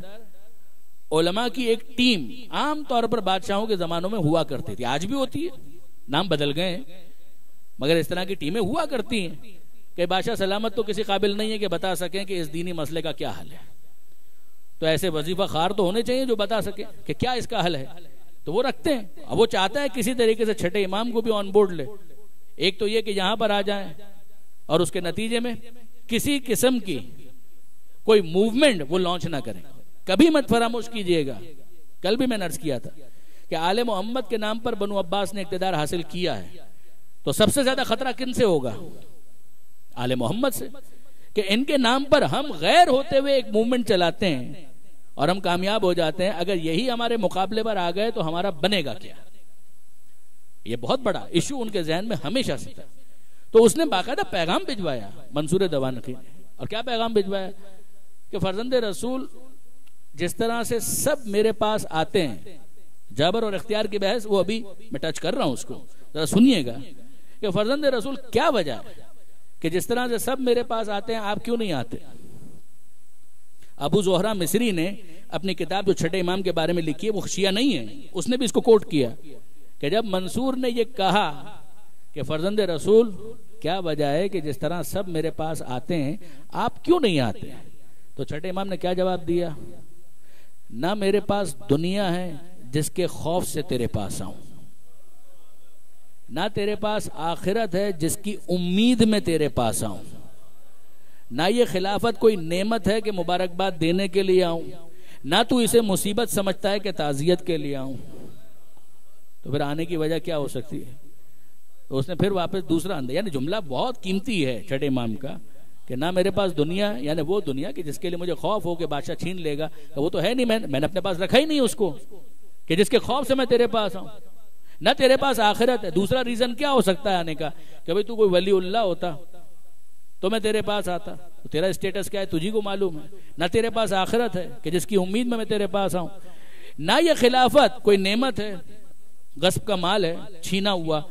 علماء کی ایک ٹیم عام طور پر بادشاہوں کے زمانوں میں ہوا کرتی تھی، آج بھی ہوتی ہے، نام بدل گئے ہیں، مگر اس طرح کی ٹیمیں ہوا کرتی ہیں کہ بادشاہ سلامت تو کسی قابل نہیں ہے کہ بتا سکیں کہ اس دینی مسئلے کا کیا حل ہے. تو ایسے وظیفہ خار تو ہونے چاہیے جو بتا سکیں کہ کیا اس کا حل ہے. تو وہ رکھتے ہیں. اب وہ چاہتا ہے کسی طریقے سے چھٹے امام کو بھی آن بورڈ لے. ایک تو یہ کہ یہاں پر آ جائیں اور اس کے نتیجے میں کسی قسم کی کوئی موومنٹ وہ لانچ نہ کریں. کبھی مت فراموش کیجئے گا، کل بھی میں نے عرض کیا تھا کہ آل محمد کے نام پر بنو عباس نے اقتدار حاصل کیا ہے، تو سب سے زیادہ خطرہ کن سے ہوگا؟ آل محمد سے. کہ ان کے نام پر ہم غیر ہوتے ہوئے ایک موومنٹ چلاتے ہیں اور ہم کامیاب ہو جاتے ہیں. اگر یہی ہمارے مقابلے پر آ گئے تو ہمارا بنے گا کیا؟ یہ بہت بڑا ایشو ان کے ذہن میں ہمیشہ سے تھا. تو اس نے باقاعدہ پیغام بھجوایا منصور دوانقی نے. اور کیا پیغام بھجوایا؟ کہ فرزند رسول جس طرح سے سب میرے پاس آتے ہیں، جبر اور اختیار کی بحث وہ ابھی میں ٹچ کر رہا ہوں، اس کو ذرا سنیے گا کہ فرزند رسول کیا وجہ ہے کہ جس طرح سے سب میرے پاس آتے ہیں آپ کیوں نہیں آتے؟ ابو زہرہ مصری نے اپنی کتاب جو چھٹے امام کے بارے میں لکھی ہے، وہ شیعہ نہیں ہے، اس نے بھی اس کو کوٹ کیا کہ جب منصور نے یہ کہا کہ فرزند رسول کیا وجہ ہے کہ جس طرح سب میرے پاس آتے ہیں آپ کیوں نہیں آتے، تو چھٹے امام نے کیا جواب دیا؟ نہ میرے پاس دنیا ہے جس کے خوف سے تیرے پاس آؤں، نہ تیرے پاس آخرت ہے جس کی امید میں تیرے پاس آؤں، نہ یہ خلافت کوئی نعمت ہے کہ مبارکباد دینے کے لیے آؤں، نہ تو اسے مصیبت سمجھتا ہے کہ تعزیت کے لیے آؤں. تو پھر آنے کی وجہ کیا ہو سکتی ہے؟ تو اس نے پھر واپس دوسرا اندر، یعنی جملہ بہت قیمتی ہے چھٹے امام کا کہ نہ میرے پاس دنیا، یعنی وہ دنیا کہ جس کے لیے مجھے خوف ہو کہ بادشاہ چھین لے گا، وہ تو ہے نہیں، میں نے اپنے پاس رکھا ہی نہیں اس کو کہ جس کے خوف سے میں تیرے پاس آؤں. نہ تیرے پاس آخرت ہے. دوسرا ریزن کیا ہو سکتا ہے آنے کا کہ بھئی تو کوئی ولی اللہ ہوتا تو میں تیرے پاس آتا، تو تیرا اسٹیٹس کیا ہے تجھی کو معلوم ہے. نہ تیرے پاس آخرت ہے کہ جس کی امید میں تیرے پاس آؤں، نہ یہ خلافت کوئی نعمت ہے، غصب کا مال ہے چھینا ہوا،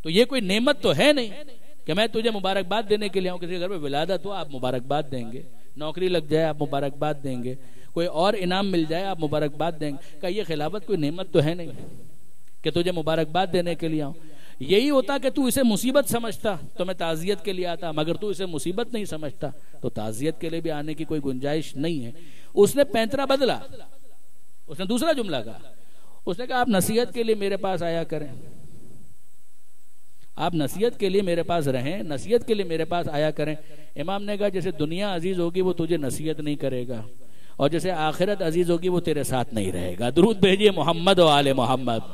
تو یہ کوئی نعمت تو ہے نہیں کہ میں تجھے مبارکباد دینے کے لیے آؤں. کسی گھر میں ولادت ہو آپ مبارکباد دیں گے، نوکری لگ جائے آپ مبارکباد دیں گے، کوئی اور انعام مل جائے آپ مبارکباد دیں گے. کہ یہ خلافت کوئی نعمت تو ہے نہیں کہ تجھے مبارکباد دینے کے لیے آؤں. یہی ہوتا کہ تو اسے مصیبت سمجھتا تو میں تعزیت کے لیے آتا، مگر تو اسے مصیبت نہیں سمجھتا تو تعزیت کے لیے بھی آنے کی کوئی گنجائش نہیں ہے. اس نے پینترا بدلا. اس نے دوسرا جملہ کہا. اس نے کہا آپ نصیحت کے لیے میرے پاس آیا کریں، آپ نصیحت کے لیے میرے پاس رہیں، نصیحت کے لیے میرے پاس آیا کریں. امام نے کہا جیسے دنیا عزیز ہوگی وہ تجھے نصیحت نہیں کرے گا، اور جیسے آخرت عزیز ہوگی وہ تیرے ساتھ نہیں رہے گا. درود بھیجیے محمد و آل محمد.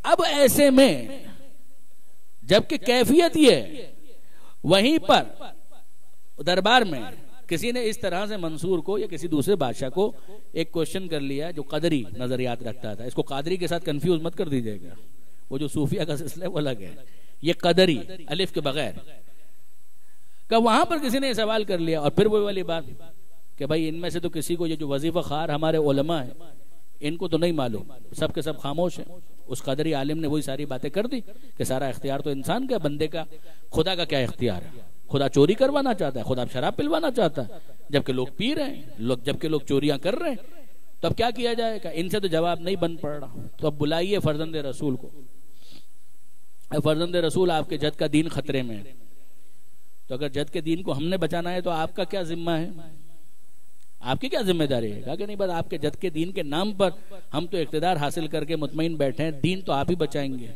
اب ایسے میں جبکہ کیفیت یہ وہیں پر دربار میں کسی نے اس طرح سے منصور کو یا کسی دوسرے بادشاہ کو ایک کوشچن کر لیا جو قدری نظریات رکھتا تھا. اس کو قادری کے ساتھ کنفیوز مت کر دیجیے گا، وہ جو صوفیہ کا سلسلہ ہے وہ الگ ہے. یہ قدری الف کے بغیر کہ وہاں پر کسی نے سوال کر لیا، اور پھر وہ والی بات کہ بھائی ان میں سے تو کسی کو یہ جو وظیفہ خوار ہمارے علماء ہیں ان کو تو نہیں معلوم، سب کے سب خاموش ہیں۔ اس قدری عالم نے وہی ساری باتیں کر دی کہ سارا اختیار تو انسان کا، بندے کا، خدا کا کیا اختیار ہے؟ خدا چوری کروانا چاہتا ہے، خدا شراب پلوانا چاہتا ہے، جبکہ لوگ پی رہے ہیں، جبکہ لوگ چوریاں کر رہے ہیں، تو اب کیا کیا جائے گا؟ ان سے تو جواب نہیں بن پڑ رہا، تو اب بلائیے فرزند رسول کو۔ فرزند رسول آپ کے جد کا دین خطرے میں ہے، تو اگر جد کے دین کو ہم نے بچانا ہے تو آپ کا کیا ذمہ ہے؟ آپ کی کیا ذمہ داری ہے؟ کہا کہ نہیں بس آپ کے جد کے دین کے نام پر ہم تو اقتدار حاصل کر کے مطمئن بیٹھے ہیں، دین تو آپ ہی بچائیں گے۔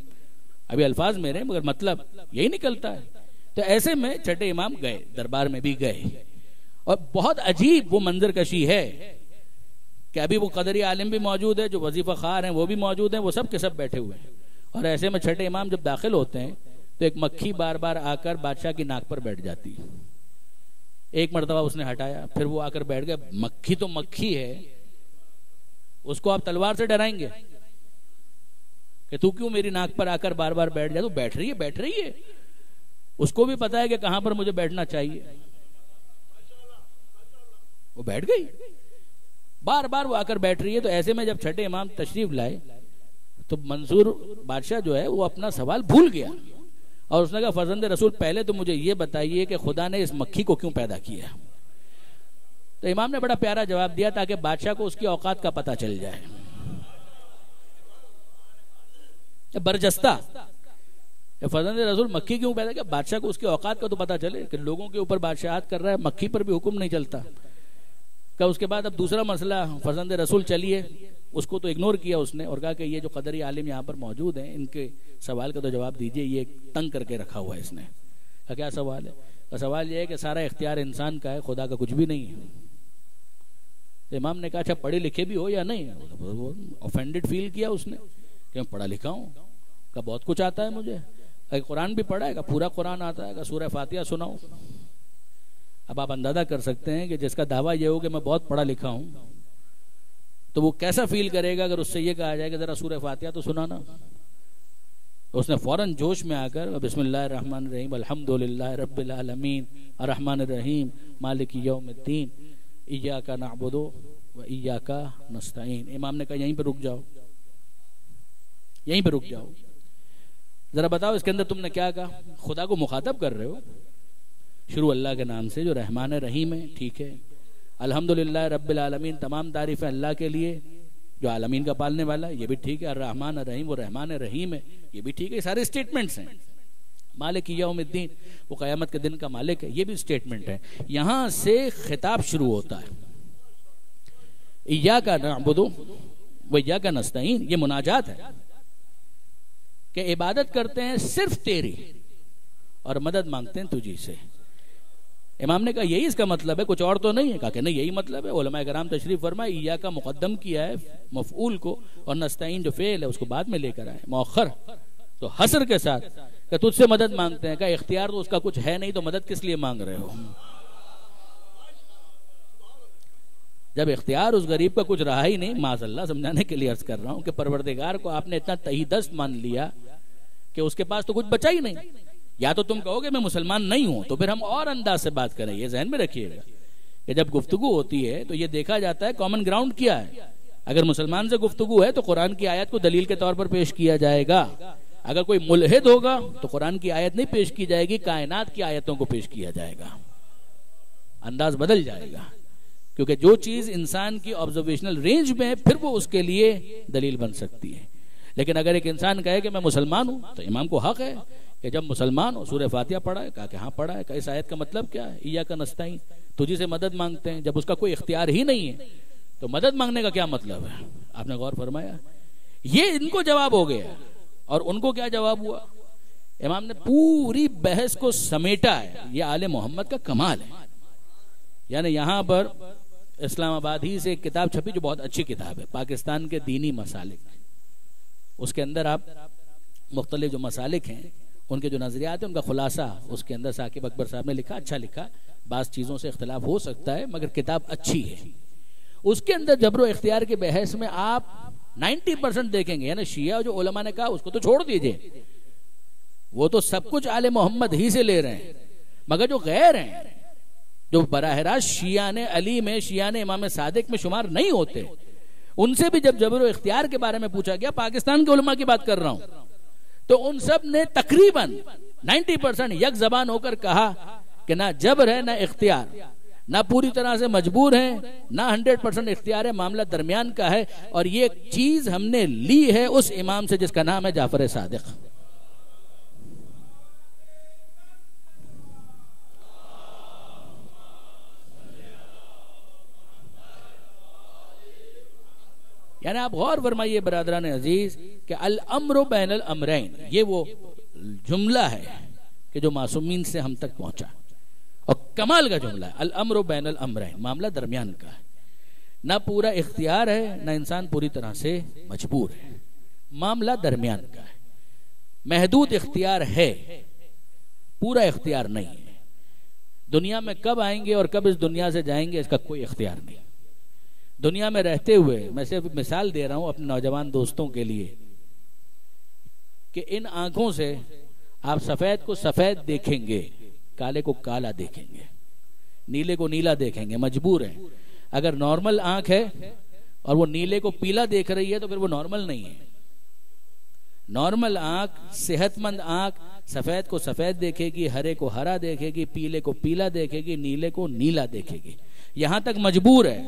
ابھی الفاظ میرے مگر مطلب یہی نکلتا ہے۔ تو ایسے میں چھٹے امام گئے، دربار میں بھی گئے، اور بہت عجیب وہ منظر کشی ہے کہ ابھی وہ قدری عالم بھی موجود ہے، جو وظیفہ خوار ہیں وہ بھی موجود ہیں، وہ سب کے سب بیٹھے ہوئے ہیں، اور ایسے میں چھٹے امام جب داخل ہوتے ہیں تو ایک مکھی بار بار آ کر بادشاہ کی ناک پر بیٹھ جاتی ہے۔ ایک مرتبہ اس نے ہٹایا، پھر وہ آ کر بیٹھ گیا۔ مکھی تو مکھی ہے، اس کو آپ تلوار سے ڈرائیں گے کہ تو کیوں میری ناک پر آ کر بار بار بیٹھ جائے؟ تو بیٹھ رہی ہے، اس کو بھی پتا ہے کہ کہاں پر مجھے بیٹھنا چاہیے، وہ بیٹھ گئی، بار بار وہ آ کر بیٹھ رہی ہے۔ تو ایسے میں جب چھٹے امام تشریف لائے تو منصور بادشاہ جو ہے وہ اپنا سوال بھول گیا، اور اس نے کہا فرزند رسول پہلے تو مجھے یہ بتائیے کہ خدا نے اس مکھی کو کیوں پیدا کیا؟ تو امام نے بڑا پیارا جواب دیا تاکہ بادشاہ کو اس کی اوقات کا پتہ چل جائے۔ برجستہ فرزند رسول مکھی کیوں پیدا کیا؟ بادشاہ کو اس کے اوقات کا تو پتہ چلے کہ لوگوں کے اوپر بادشاہت کر رہا ہے، مکھی پر بھی حکم نہیں چلتا۔ کہ اس کے بعد اب دوسرا مسئلہ، فرزند رسول چلیے، اس کو تو اگنور کیا اس نے، اور کہا کہ یہ جو قدری عالم یہاں پر موجود ہیں ان کے سوال کا تو جواب دیجئے، یہ تنگ کر کے رکھا ہوا ہے اس نے۔ کیا سوال ہے؟ سوال یہ ہے کہ سارا اختیار انسان کا ہے، خدا کا کچھ بھی نہیں ہے۔ تو امام نے کہا اچھا پڑھے لکھے بھی ہو یا نہیں؟ اوفینڈڈ فیل کیا اس نے کہ میں پڑھا لکھا ہوں، کہ بہت کچھ آتا ہے مجھے، قرآن بھی پڑھا ہے، کہ پورا قرآن آتا ہے، کہ سورہ فاتحہ سناؤ۔ اب آپ اندازہ کر سکتے ہیں کہ جس کا دعویٰ یہ ہو کہ میں بہت پڑھا لکھا ہوں تو وہ کیسا فیل کرے گا اگر اس سے یہ کہا جائے کہ ذرا سورہ فاتحہ تو سنانا۔ اس نے فوراً جوش میں آ کر بسم اللہ الرحمن الرحیم الحمدللہ رب العالمین الرحمن الرحیم مالک یوم الدین ایاک نعبد و ایاک نستعین۔ امام نے کہا یہیں پہ رک جاؤ، یہیں پہ رک جاؤ، ذرا بتاؤ اس کے اندر تم نے کیا کہا؟ خدا کو مخاطب کر رہے ہو، شروع اللہ کے نام سے جو رحمان رحیم ہے، ٹھیک ہے، الحمدللہ رب العالمین تمام تعریفیں اللہ کے لیے جو عالمین کا پالنے والا ہے، یہ بھی ٹھیک ہے، الرحمن الرحیم وہ رحمان رحیم ہے، یہ بھی ٹھیک ہے، سارے سٹیٹمنٹس ہیں۔ مالک یوم الدین وہ قیامت کے دن کا مالک ہے، یہ بھی سٹیٹمنٹ ہے۔ یہاں سے خطاب شروع ہوتا ہے، ایاک نعبد و ایاک نستعین، یہ مناجات ہے کہ عبادت کرتے ہیں صرف تیری اور مدد مانگتے ہیں تجھی سے۔ امام نے کہا یہی اس کا مطلب ہے، کچھ اور تو نہیں ہے؟ کہا کہ نہیں یہی مطلب ہے۔ علماء کرام تشریف فرمائے ایاک کا مقدم کیا ہے مفعول کو، اور نستعین جو فعل ہے اس کو بعد میں لے کر آئے مؤخر، تو حصر کے ساتھ کہ تجھ سے مدد مانگتے ہیں۔ کہ اختیار تو اس کا کچھ ہے نہیں تو مدد کس لیے مانگ رہے ہو؟ جب اختیار اس غریب کا کچھ رہا ہی نہیں، معاذ اللہ سمجھانے کے لیے عرض کر رہا ہوں کہ پروردگار کو آپ نے اتنا تہی دست مان لیا کہ اس کے پاس تو کچھ بچا ہی نہیں۔ یا تو تم کہو گے میں مسلمان نہیں ہوں تو پھر ہم اور انداز سے بات کریں، یہ ذہن میں رکھیے گا کہ جب گفتگو ہوتی ہے تو یہ دیکھا جاتا ہے کامن گراؤنڈ کیا ہے۔ اگر مسلمان سے گفتگو ہے تو قرآن کی آیت کو دلیل کے طور پر پیش کیا جائے گا، اگر کوئی ملحد ہوگا تو قرآن کی آیت نہیں پیش کی جائے گی، کائنات کی آیتوں کو پیش کیا جائے گا، انداز بدل جائے گا، کیونکہ جو چیز انسان کی آبزرویشنل رینج میں ہے پھر وہ اس کے لیے دلیل بن سکتی ہے۔ لیکن اگر ایک انسان کہے کہ میں مسلمان ہوں تو امام کو حق ہے کہ جب مسلمان ہو سورہ فاتحہ پڑھا ہے؟ کہا کہ ہاں پڑھا ہے۔ کہ اس آیت کا مطلب کیا ہے؟ ایاک نستعین، تجھی سے مدد مانگتے ہیں۔ جب اس کا کوئی اختیار ہی نہیں ہے تو مدد مانگنے کا کیا مطلب ہے؟ آپ نے غور فرمایا؟ یہ ان کو جواب ہو گیا، اور ان کو کیا جواب ہوا؟ امام نے پوری بحث کو سمیٹا ہے۔ یہ آل محمد کا کمال ہے۔ یعنی یہاں پر اسلام آباد ہی سے ایک کتاب چھپی جو بہت اچھی کتاب ہے، پاکستان کے دینی مسالک، اس کے اندر آپ مختلف جو مسالک ہیں ان کے جو نظریات ہیں ان کا خلاصہ اس کے اندر ثاقب اکبر صاحب نے لکھا، اچھا لکھا، بعض چیزوں سے اختلاف ہو سکتا ہے مگر کتاب اچھی ہے۔ اس کے اندر جبر و اختیار کے بحث میں آپ 90% دیکھیں گے، یعنی شیعہ جو علماء نے کہا اس کو تو چھوڑ دیجئے، وہ تو سب کچھ آل محمد ہی سے لے رہے ہیں، مگر جو غیر ہیں، جو براہ راست شیعان علی میں، شیعان امام صادق میں شمار نہیں ہوتے، ان سے بھی جب جبر و اختیار کے بارے میں پوچھا گیا، پاکستان کے علماء کی بات کر رہا ہوں، تو ان سب نے تقریباً 90% یک زبان ہو کر کہا کہ نہ جبر ہے نہ اختیار، نہ پوری طرح سے مجبور ہیں، نہ 100% اختیار ہے، معاملہ درمیان کا ہے، اور یہ چیز ہم نے لی ہے اس امام سے جس کا نام ہے جعفر صادق۔ یعنی آپ غور فرمائیے برادران عزیز کہ الامر بین الامرین، یہ وہ جملہ ہے کہ جو معصومین سے ہم تک پہنچا، اور کمال کا جملہ ہے، الامر بین الامرین، معاملہ درمیان کا ہے، نہ پورا اختیار ہے نہ انسان پوری طرح سے مجبور ہے، معاملہ درمیان کا ہے، محدود اختیار ہے، پورا اختیار نہیں ہے۔ دنیا میں کب آئیں گے اور کب اس دنیا سے جائیں گے اس کا کوئی اختیار نہیں۔ دنیا میں رہتے ہوئے میں صرف مثال دے رہا ہوں اپنے نوجوان دوستوں کے لیے کہ ان آنکھوں سے آپ سفید کو سفید دیکھیں گے، کالے کو کالا دیکھیں گے، نیلے کو نیلا دیکھیں گے، مجبور ہیں۔ اگر نارمل آنکھ ہے اور وہ نیلے کو پیلا دیکھ رہی ہے تو پھر وہ نارمل نہیں ہے۔ نارمل آنکھ، صحت مند آنکھ سفید کو سفید دیکھے گی، ہرے کو ہرا دیکھے گی، پیلے کو پیلا دیکھے گی، نیلے کو نیلا دیکھے گی، یہاں تک مجبور ہے۔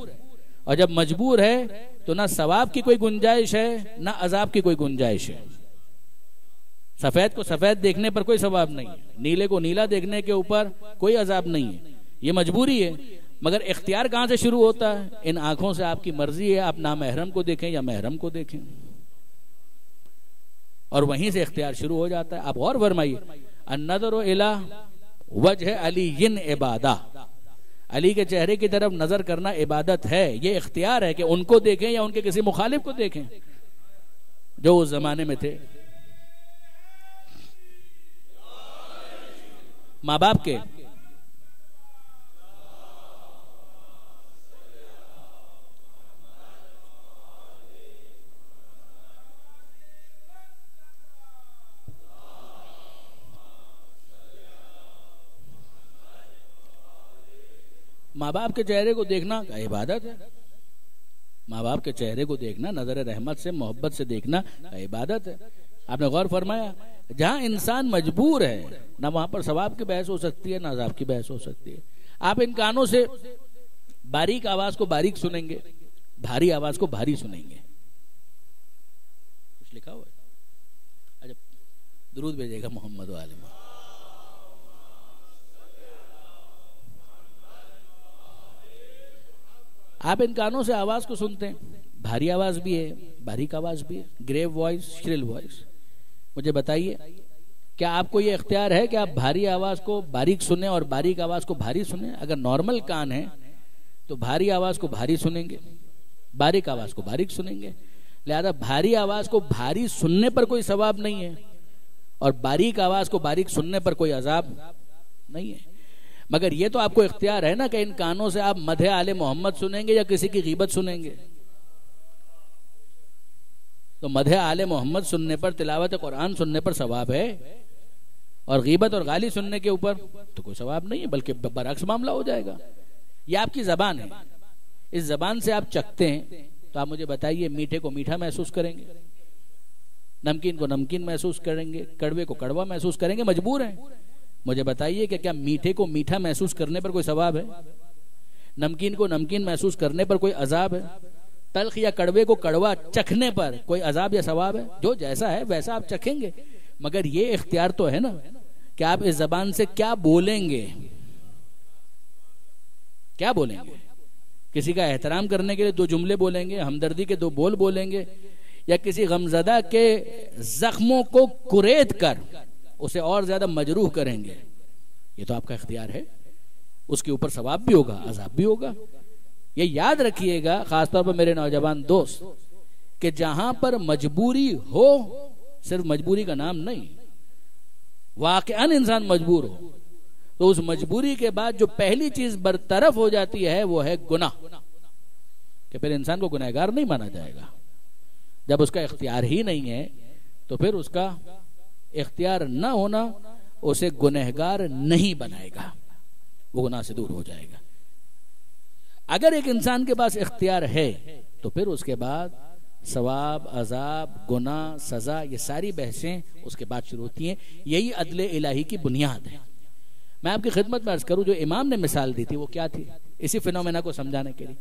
اور جب مجبور ہے تو نہ ثواب کی کوئی گنجائش ہے نہ عذاب کی کوئی گنجائش ہے۔ سفید کو سفید دیکھنے پر کوئی ثواب نہیں ہے، نیلے کو نیلا دیکھنے کے اوپر کوئی عذاب نہیں ہے، یہ مجبوری ہے۔ مگر اختیار کہاں سے شروع ہوتا ہے؟ ان آنکھوں سے آپ کی مرضی ہے آپ نامحرم کو دیکھیں یا محرم کو دیکھیں، اور وہیں سے اختیار شروع ہو جاتا ہے۔ آپ غور فرمائیے، النظر الی وجہ علی عبادہ، علی کے چہرے کی طرف نظر کرنا عبادت ہے، یہ اختیار ہے کہ ان کو دیکھیں یا ان کے کسی مخالف کو دیکھیں جو اس زمانے میں تھے۔ ماں باپ کے ماں باپ کے چہرے کو دیکھنا عبادت ہے، ماں باپ کے چہرے کو دیکھنا، نظر رحمت سے محبت سے دیکھنا عبادت ہے۔ آپ نے غور فرمایا جہاں انسان مجبور ہے نہ وہاں پر ثواب کی بحث ہو سکتی ہے نہ عذاب کی بحث ہو سکتی ہے۔ آپ ان کانوں سے باریک آواز کو باریک سنیں گے، بھاری آواز کو بھاری سنیں گے۔ کچھ لکھا ہوا ہے؟ اچھا درود بھیجے گا محمد و آل محمد۔ آپ ان کانوں سے آواز کو سنتے ہیں، بھاری آواز بھی ہے باریک آواز بھی ہے، گریو وائس، شرل وائس۔ مجھے بتائیے کیا آپ کو یہ اختیار ہے کہ آپ بھاری آواز کو باریک سنیں اور باریک آواز کو بھاری سنیں؟ اگر نارمل کان ہے تو بھاری آواز کو بھاری سنیں گے، باریک آواز کو باریک سنیں گے۔ لہذا بھاری آواز کو بھاری سننے پر کوئی ثواب نہیں ہے اور باریک آواز کو باریک سننے پر کوئی عذاب نہیں ہے۔ مگر یہ تو آپ کو اختیار ہے نا کہ ان کانوں سے آپ مدح آل محمد سنیں گے یا کسی کی غیبت سنیں گے۔ تو مدح آل محمد سننے پر، تلاوت قرآن سننے پر ثواب ہے، اور غیبت اور گالی سننے کے اوپر تو کوئی ثواب نہیں ہے، بلکہ برعکس معاملہ ہو جائے گا۔ یہ آپ کی زبان ہے، اس زبان سے آپ چکھتے ہیں تو آپ مجھے بتائیے میٹھے کو میٹھا محسوس کریں گے، نمکین کو نمکین محسوس کریں گے، کڑوے کو کڑوا محسوس کریں گے، مجبور ہیں۔ مجھے بتائیے کہ کیا میٹھے کو میٹھا محسوس کرنے پر کوئی ثواب ہے؟ نمکین کو نمکین محسوس کرنے پر کوئی عذاب ہے؟ تلخ یا کڑوے کو کڑوا چکھنے پر کوئی عذاب یا ثواب ہے؟ جو جیسا ہے ویسا آپ چکھیں گے، مگر یہ اختیار تو ہے نا کہ آپ اس زبان سے کیا بولیں گے، کیا بولیں گے۔ کسی کا احترام کرنے کے لیے 2 جملے بولیں گے، ہمدردی کے 2 بول بولیں گے، یا کسی غمزدہ کے زخموں کو کرید کر اسے اور زیادہ مجروح کریں گے۔ یہ تو آپ کا اختیار ہے، اس کے اوپر ثواب بھی ہوگا عذاب بھی ہوگا۔ یہ یاد رکھیے گا خاص طور پر میرے نوجوان دوست کہ جہاں پر مجبوری ہو، صرف مجبوری کا نام نہیں، واقعاً انسان مجبور ہو تو اس مجبوری کے بعد جو پہلی چیز برطرف ہو جاتی ہے وہ ہے گناہ، کہ پھر انسان کو گنہگار نہیں مانا جائے گا۔ جب اس کا اختیار ہی نہیں ہے تو پھر اس کا اختیار نہ ہونا اسے گنہگار نہیں بنائے گا، وہ گناہ سے دور ہو جائے گا۔ اگر ایک انسان کے پاس اختیار ہے تو پھر اس کے بعد ثواب، عذاب، گناہ، سزا، یہ ساری بحثیں اس کے بعد شروع ہوتی ہیں۔ یہی عدل الہی کی بنیاد ہے۔ میں آپ کی خدمت میں عرض کروں، جو امام نے مثال دی تھی وہ کیا تھی؟ اسی فینومینا کو سمجھانے کے لیے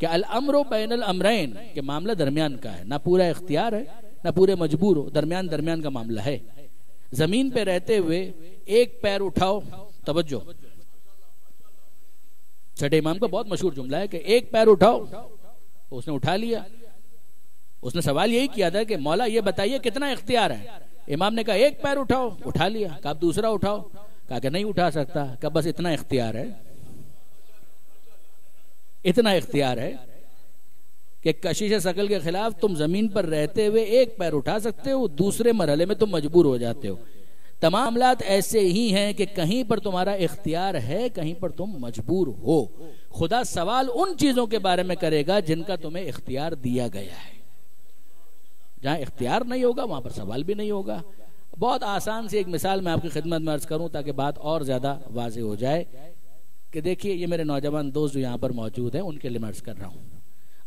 کہ الامر بین الامرین، کہ معاملہ درمیان کا ہے، نہ پورا اختیار ہے نہ پورے مجبور ہو، درمیان کا معاملہ ہے۔ زمین پہ رہتے ہوئے ایک پیر اٹھاؤ، توجہ، چھٹے امام کا بہت مشہور جملہ ہے کہ ایک پیر اٹھاؤ، اس نے اٹھا لیا۔ اس نے سوال یہی کیا تھا کہ مولا یہ بتائیے کتنا اختیار ہے؟ امام نے کہا ایک پیر اٹھاؤ، اٹھا لیا۔ کہا اب دوسرا اٹھاؤ، کہا کہ نہیں اٹھا سکتا۔ کہا بس اتنا اختیار ہے، اتنا اختیار ہے کہ کشش ثقل کے خلاف تم زمین پر رہتے ہوئے ایک پیر اٹھا سکتے ہو، دوسرے مرحلے میں تم مجبور ہو جاتے ہو۔ تمام معاملات ایسے ہی ہیں کہ کہیں پر تمہارا اختیار ہے، کہیں پر تم مجبور ہو۔ خدا سوال ان چیزوں کے بارے میں کرے گا جن کا تمہیں اختیار دیا گیا ہے۔ جہاں اختیار نہیں ہوگا وہاں پر سوال بھی نہیں ہوگا۔ بہت آسان سی ایک مثال میں آپ کی خدمت میں عرض کروں تاکہ بات اور زیادہ واضح ہو جائے کہ دیکھیے، یہ میرے نوجوان دوست جو یہاں پر موجود ہیں ان کے لیے میں عرض کر رہا ہوں۔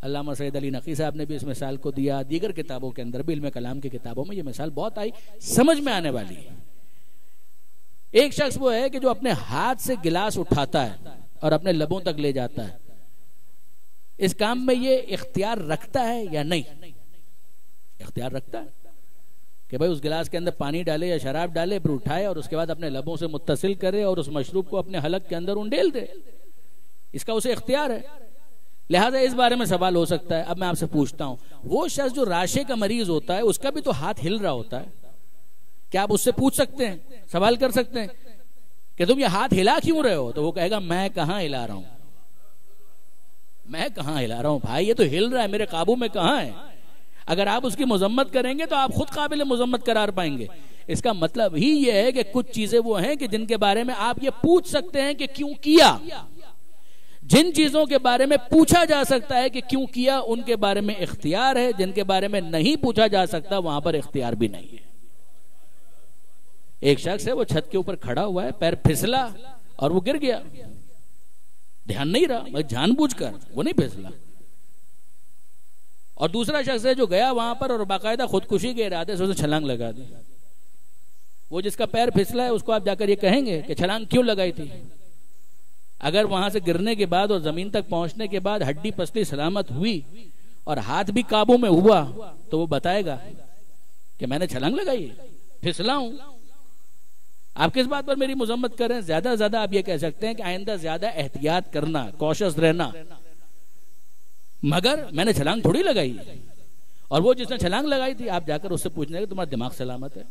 علامہ سید علی نقی صاحب نے بھی اس مثال کو دیا، دیگر کتابوں کے اندر بھی، علم کلام کی کتابوں میں یہ مثال بہت آئی، سمجھ میں آنے والی ہے۔ ایک شخص وہ ہے کہ جو اپنے ہاتھ سے گلاس اٹھاتا ہے اور اپنے لبوں تک لے جاتا ہے۔ اس کام میں یہ اختیار رکھتا ہے یا نہیں؟ اختیار رکھتا ہے کہ بھائی اس گلاس کے اندر پانی ڈالے یا شراب ڈالے، پھر اٹھائے اور اس کے بعد اپنے لبوں سے متصل کرے اور اس مشروب کو اپنے حلق کے اندر انڈیل دے۔ اس کا اسے اختیار ہے، لہٰذا اس بارے میں سوال ہو سکتا ہے۔ اب میں آپ سے پوچھتا ہوں، وہ شخص جو راشے کا مریض ہوتا ہے اس کا بھی تو ہاتھ ہل رہا ہوتا ہے، کیا آپ اس سے پوچھ سکتے ہیں، سوال کر سکتے ہیں کہ تم یہ ہاتھ ہلا کیوں رہے ہو؟ تو وہ کہے گا میں کہاں ہلا رہا ہوں، میں کہاں ہلا رہا ہوں بھائی، یہ تو ہل رہا ہے، میرے قابو میں کہاں ہے۔ اگر آپ اس کی مذمت کریں گے تو آپ خود قابل مذمت قرار پائیں گے۔ اس کا مطلب ہی یہ ہے کہ کچھ چیزیں وہ ہیں کہ جن کے بارے میں آپ یہ پوچھ سکتے ہیں کہ کیوں کیا۔ جن چیزوں کے بارے میں پوچھا جا سکتا ہے کہ کیوں کیا، ان کے بارے میں اختیار ہے۔ جن کے بارے میں نہیں پوچھا جا سکتا وہاں پر اختیار بھی نہیں ہے۔ ایک شخص ہے، وہ چھت کے اوپر کھڑا ہوا ہے، پیر پھسلا اور وہ گر گیا، دھیان نہیں رہا، جان بوجھ کر وہ نہیں پھسلا۔ اور دوسرا شخص ہے جو گیا وہاں پر اور باقاعدہ خودکشی کے ارادے سے اسے چھلانگ لگا دی۔ وہ جس کا پیر پھسلا ہے اس کو آپ جا کر یہ کہیں گے کہ چھلانگ کیوں لگائی تھی؟ اگر وہاں سے گرنے کے بعد اور زمین تک پہنچنے کے بعد ہڈی پسلی سلامت ہوئی اور ہاتھ بھی قابو میں ہوا تو وہ بتائے گا کہ میں نے چھلانگ لگائی، پھسلا ہوں۔ آپ کس بات پر میری مذمت کر رہے ہیں؟ زیادہ سے زیادہ آپ یہ کہہ سکتے ہیں کہ آئندہ زیادہ احتیاط کرنا، کوشش رہنا، مگر میں نے چھلانگ تھوڑی لگائی۔ اور وہ جس نے چھلانگ لگائی تھی آپ جا کر اس سے پوچھنے کہ تمہارا دماغ سلامت ہے،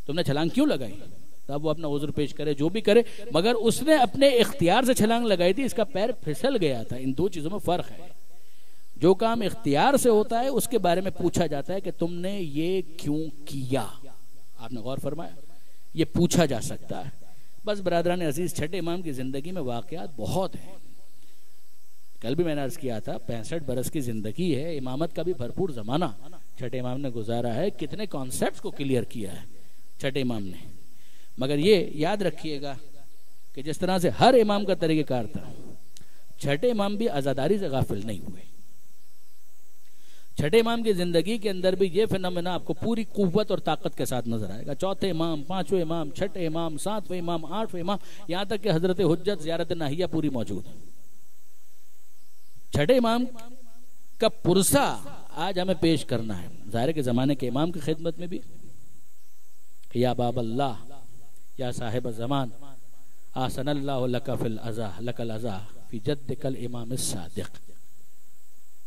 تم نے چھلانگ کیوں لگائی؟ تب وہ اپنا عذر پیش کرے، جو بھی کرے، مگر اس نے اپنے اختیار سے چھلانگ لگائی تھی، اس کا پیر پھسل گیا تھا۔ ان دو چیزوں میں فرق ہے۔ جو کام اختیار سے ہوتا ہے اس کے بارے میں پوچھا جاتا ہے کہ تم نے یہ کیوں کیا۔ آپ نے غور فرمایا؟ یہ پوچھا جا سکتا ہے۔ بس برادران عزیز، چھٹے امام کی زندگی میں واقعات بہت ہیں۔ کل بھی میں نے عرض کیا تھا 65 برس کی زندگی ہے، امامت کا بھی بھرپور زمانہ چھٹے امام نے گزارا ہے۔ کتنے کانسیپٹس کو کلیئر کیا ہے چھٹے امام نے۔ مگر یہ یاد رکھیے گا کہ جس طرح سے ہر امام کا طریقہ کار تھا، چھٹے امام بھی عزاداری سے غافل نہیں ہوئے۔ چھٹے امام کی زندگی کے اندر بھی یہ فنامنا آپ کو پوری قوت اور طاقت کے ساتھ نظر آئے گا۔ چوتھے امام، پانچویں امام، چھٹے امام، ساتویں امام، آٹھویں امام، یہاں تک کہ حضرت حجت زیارت ناہیہ پوری موجود ہے۔ چھٹے امام کا پرسہ آج ہمیں پیش کرنا ہے، ظاہر کے زمانے کے امام کی خدمت میں بھی، یا باب اللہ، یا صاحب زمان، آسن اللہ لک فی العزا، لک العزا فی جدک الامام الصادق،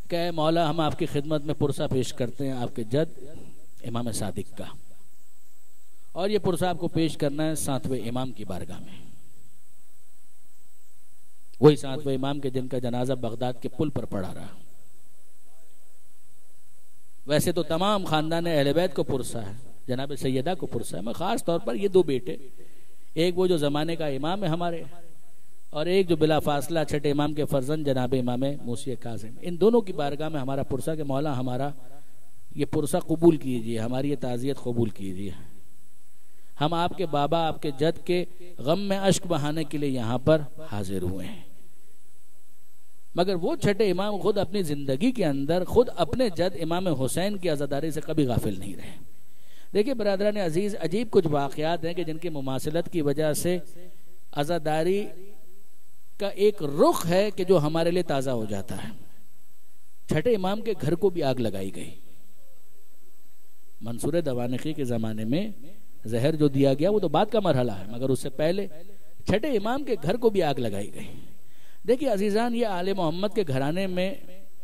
کہ اے مولا ہم آپ کی خدمت میں پرسہ پیش کرتے ہیں آپ کے جد امام صادق کا، اور یہ پرسہ آپ کو پیش کرنا ہے 7ویں امام کی بارگاہ میں، وہی 7ویں امام کے جن کا جنازہ بغداد کے پل پر پڑا رہا۔ ویسے تو تمام خاندان اہل بیت کو پرسہ ہے، جناب سیدہ کو پرسہ ہے، میں خاص طور پر یہ دو بیٹے، ایک وہ جو زمانے کا امام ہے ہمارے، اور ایک جو بلا فاصلہ چھٹے امام کے فرزند جناب امام موسی کاظم، ان دونوں کی بارگاہ میں ہمارا پرسہ کہ مولا ہمارا یہ پرسہ قبول کیجیے، ہماری یہ تعزیت قبول کیجیے۔ ہم آپ کے بابا آپ کے جد کے غم میں اشک بہانے کے لیے یہاں پر حاضر ہوئے ہیں، مگر وہ چھٹے امام خود اپنی زندگی کے اندر خود اپنے جد امام حسین کی عزاداری سے کبھی غافل نہیں رہے۔ دیکھیں برادران عزیز، عجیب کچھ واقعات ہیں کہ جن کی مماثلت کی وجہ سے عزاداری کا ایک رخ ہے کہ جو ہمارے لیے تازہ ہو جاتا ہے۔ چھٹے امام کے گھر کو بھی آگ لگائی گئی۔ منصور دوانقی کے زمانے میں زہر جو دیا گیا وہ تو بعد کا مرحلہ ہے، مگر اس سے پہلے چھٹے امام کے گھر کو بھی آگ لگائی گئی۔ دیکھیے عزیزان، یہ آل محمد کے گھرانے میں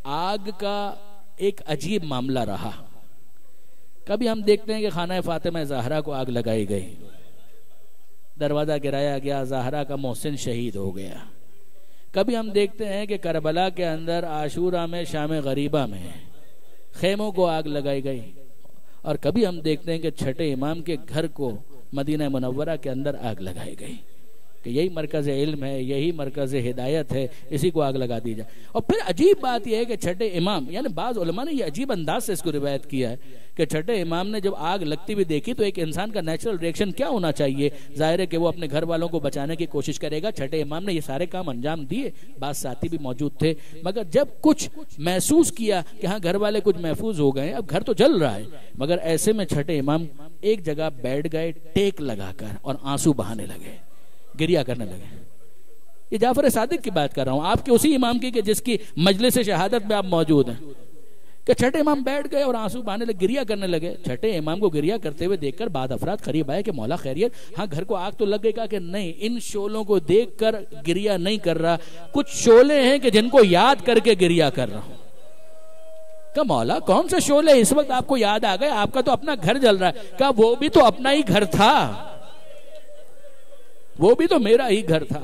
آگ کا ایک عجیب معاملہ رہا۔ کبھی ہم دیکھتے ہیں کہ خانہ فاطمہ زہرا کو آگ لگائی گئی، دروازہ گرایا گیا، زہرا کا محسن شہید ہو گیا۔ کبھی ہم دیکھتے ہیں کہ کربلا کے اندر عاشورہ میں شام غریبہ میں خیموں کو آگ لگائی گئی، اور کبھی ہم دیکھتے ہیں کہ چھٹے امام کے گھر کو مدینہ منورہ کے اندر آگ لگائی گئی کہ یہی مرکز علم ہے، یہی مرکز ہدایت ہے، اسی کو آگ لگا دی جائے۔ اور پھر عجیب بات یہ ہے کہ چھٹے امام، یعنی بعض علماء نے یہ عجیب انداز سے اس کو روایت کیا ہے کہ چھٹے امام نے جب آگ لگتی ہوئی دیکھی تو ایک انسان کا نیچرل ریئیکشن کیا ہونا چاہیے؟ ظاہر ہے کہ وہ اپنے گھر والوں کو بچانے کی کوشش کرے گا۔ چھٹے امام نے یہ سارے کام انجام دیے، بعض ساتھی بھی موجود تھے، مگر جب کچھ محسوس کیا کہ ہاں گھر والے کچھ محفوظ ہو گئے، اب گھر تو جل رہا ہے، مگر ایسے میں چھٹے امام ایک جگہ بیٹھ گئے ٹیک لگا کر اور آنسو بہانے لگے، گریا کرنے لگے۔ یہ جعفر صادق کی بات کر رہا ہوں، آپ کے اسی امام کی کہ جس کی مجلس شہادت میں آپ موجود ہیں، کہ چھٹے امام بیٹھ گئے اور آنسو بہانے لگے، گریا کرنے لگے۔ چھٹے امام کو گریا کرتے ہوئے دیکھ کر بعد افراد قریب آئے کہ مولا خیریت؟ ہاں گھر کو آگ تو لگ گئی۔ کہا کہ نہیں، ان شعلوں کو دیکھ کر گریا نہیں کر رہا، کچھ شعلے ہیں کہ جن کو یاد کر کے گریا کر رہا ہوں۔ کہا مولا کون سے شعلے اس وقت آپ کو یاد آ گئے؟ آپ کا تو اپنا گھر جل رہا ہے۔ کہا وہ بھی تو اپنا ہی گھر تھا، وہ بھی تو میرا ہی گھر تھا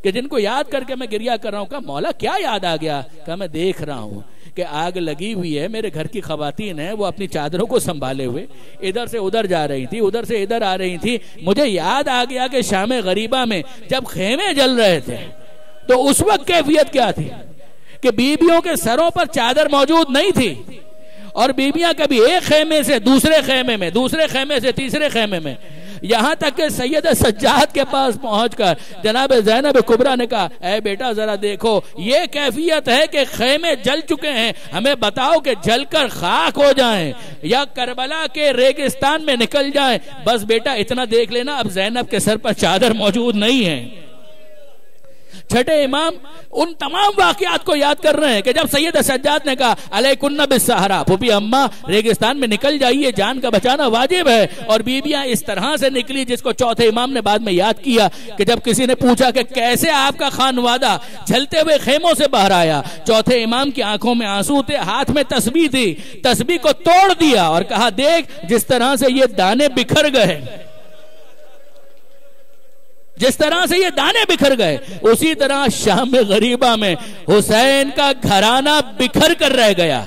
کہ جن کو یاد کر کے میں گریا کر رہا ہوں۔ کہا مولا کیا یاد آ گیا؟ کہا میں دیکھ رہا ہوں کہ آگ لگی ہوئی ہے، میرے گھر کی خواتین ہیں، وہ اپنی چادروں کو سنبھالے ہوئے ادھر سے ادھر جا رہی تھی، ادھر سے ادھر آ رہی تھی۔ مجھے یاد آ گیا کہ شام غریبہ میں جب خیمے جل رہے تھے تو اس وقت کیفیت کیا تھی کہ بیویوں کے سروں پر چادر موجود نہیں تھی، اور بیویاں کبھی ایک خیمے سے دوسرے خیمے میں، دوسرے خیمے سے تیسرے خیمے میں، یہاں تک کہ سید سجاد کے پاس پہنچ کر جناب زینب کبریٰ نے کہا اے بیٹا ذرا دیکھو، یہ کیفیت ہے کہ خیمے جل چکے ہیں، ہمیں بتاؤ کہ جل کر خاک ہو جائیں یا کربلا کے ریگستان میں نکل جائیں، بس بیٹا اتنا دیکھ لینا اب زینب کے سر پر چادر موجود نہیں ہے۔ چھٹے امام ان تمام واقعات کو یاد کر رہے ہیں کہ جب سید سجاد نے کہا علیکن بالصحرا، پھوپھی اماں ریگستان میں نکل جائیے، جان کا بچانا واجب ہے، اور بیویاں اس طرح سے نکلی جس کو چوتھے امام نے بعد میں یاد کیا کہ جب کسی نے پوچھا کہ کیسے آپ کا خانوادہ جلتے ہوئے خیموں سے باہر آیا، چوتھے امام کی آنکھوں میں آنسو تھے، ہاتھ میں تسبیح تھی، تسبیح کو توڑ دیا اور کہا دیکھ جس طرح سے یہ دانے بکھر گئے، جس طرح سے یہ دانے بکھر گئے، اسی طرح شام غریبہ میں حسین کا گھرانہ بکھر کر رہ گیا۔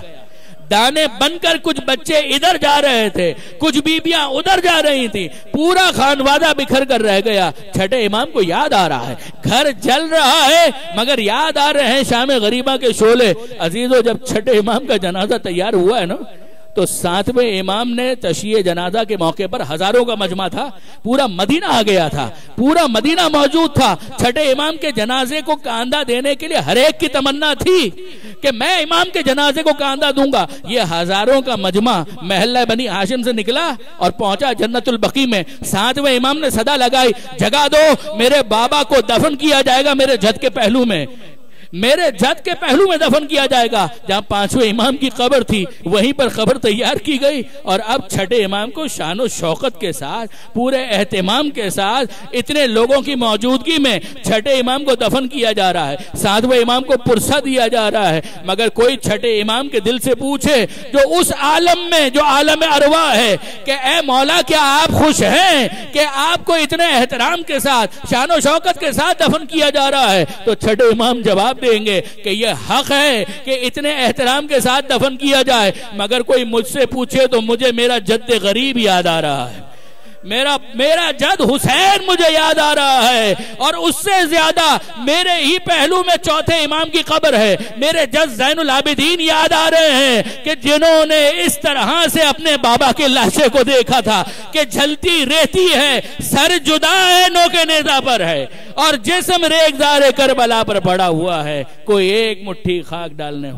دانے بن کر کچھ بچے ادھر جا رہے تھے، کچھ بیبیاں ادھر جا رہی تھی، پورا خانوادہ بکھر کر رہ گیا۔ چھٹے امام کو یاد آ رہا ہے، گھر جل رہا ہے مگر یاد آ رہے ہیں شام غریبہ کے شعلے۔ عزیزو جب چھٹے امام کا جنازہ تیار ہوا ہے نا تو ساتویں امام نے تشییع جنازہ کے موقع پر ہزاروں کا مجمع تھا، پورا مدینہ آ گیا تھا، پورا مدینہ موجود تھا۔ چھٹے امام کے جنازے کو کاندھا دینے کے لیے ہر ایک کی تمنا تھی کہ میں امام کے جنازے کو کاندھا دوں گا۔ یہ ہزاروں کا مجمع محلہ بنی ہاشم سے نکلا اور پہنچا جنت البقیع میں۔ ساتویں امام نے صدا لگائی جگہ دو، میرے بابا کو دفن کیا جائے گا میرے جد کے پہلو میں، میرے جد کے پہلو میں دفن کیا جائے گا۔ جہاں پانچویں امام کی قبر تھی وہیں پر قبر تیار کی گئی، اور اب چھٹے امام کو شان و شوقت کے ساتھ پورے اہتمام کے ساتھ اتنے لوگوں کی موجودگی میں چھٹے امام کو دفن کیا جا رہا ہے، ساتویں امام کو پرسہ دیا جا رہا ہے۔ مگر کوئی چھٹے امام کے دل سے پوچھے جو اس عالم میں، جو عالم ارواح ہے، کہ اے مولا کیا آپ خوش ہیں کہ آپ کو اتنے احترام کے ساتھ شان و شوقت کے ساتھ دفن کیا جا رہا ہے؟ تو چھٹے امام جواب دیں گے کہ یہ حق ہے کہ اتنے احترام کے ساتھ دفن کیا جائے، مگر کوئی مجھ سے پوچھے تو مجھے میرا جد غریب یاد آ رہا ہے، میرا جد حسین مجھے یاد آ رہا ہے، اور اس سے زیادہ میرے ہی پہلو میں چوتھے امام کی قبر ہے، میرے جد زین العابدین یاد آ رہے ہیں کہ جنہوں نے اس طرح سے اپنے بابا کے لاشے کو دیکھا تھا کہ جلتی رہتی ہے، سر جدا ہے، نوکے نیزہ پر ہے، اور جسم ریگزار کربلا پر پڑا ہوا ہے، کوئی ایک مٹھی خاک ڈالنے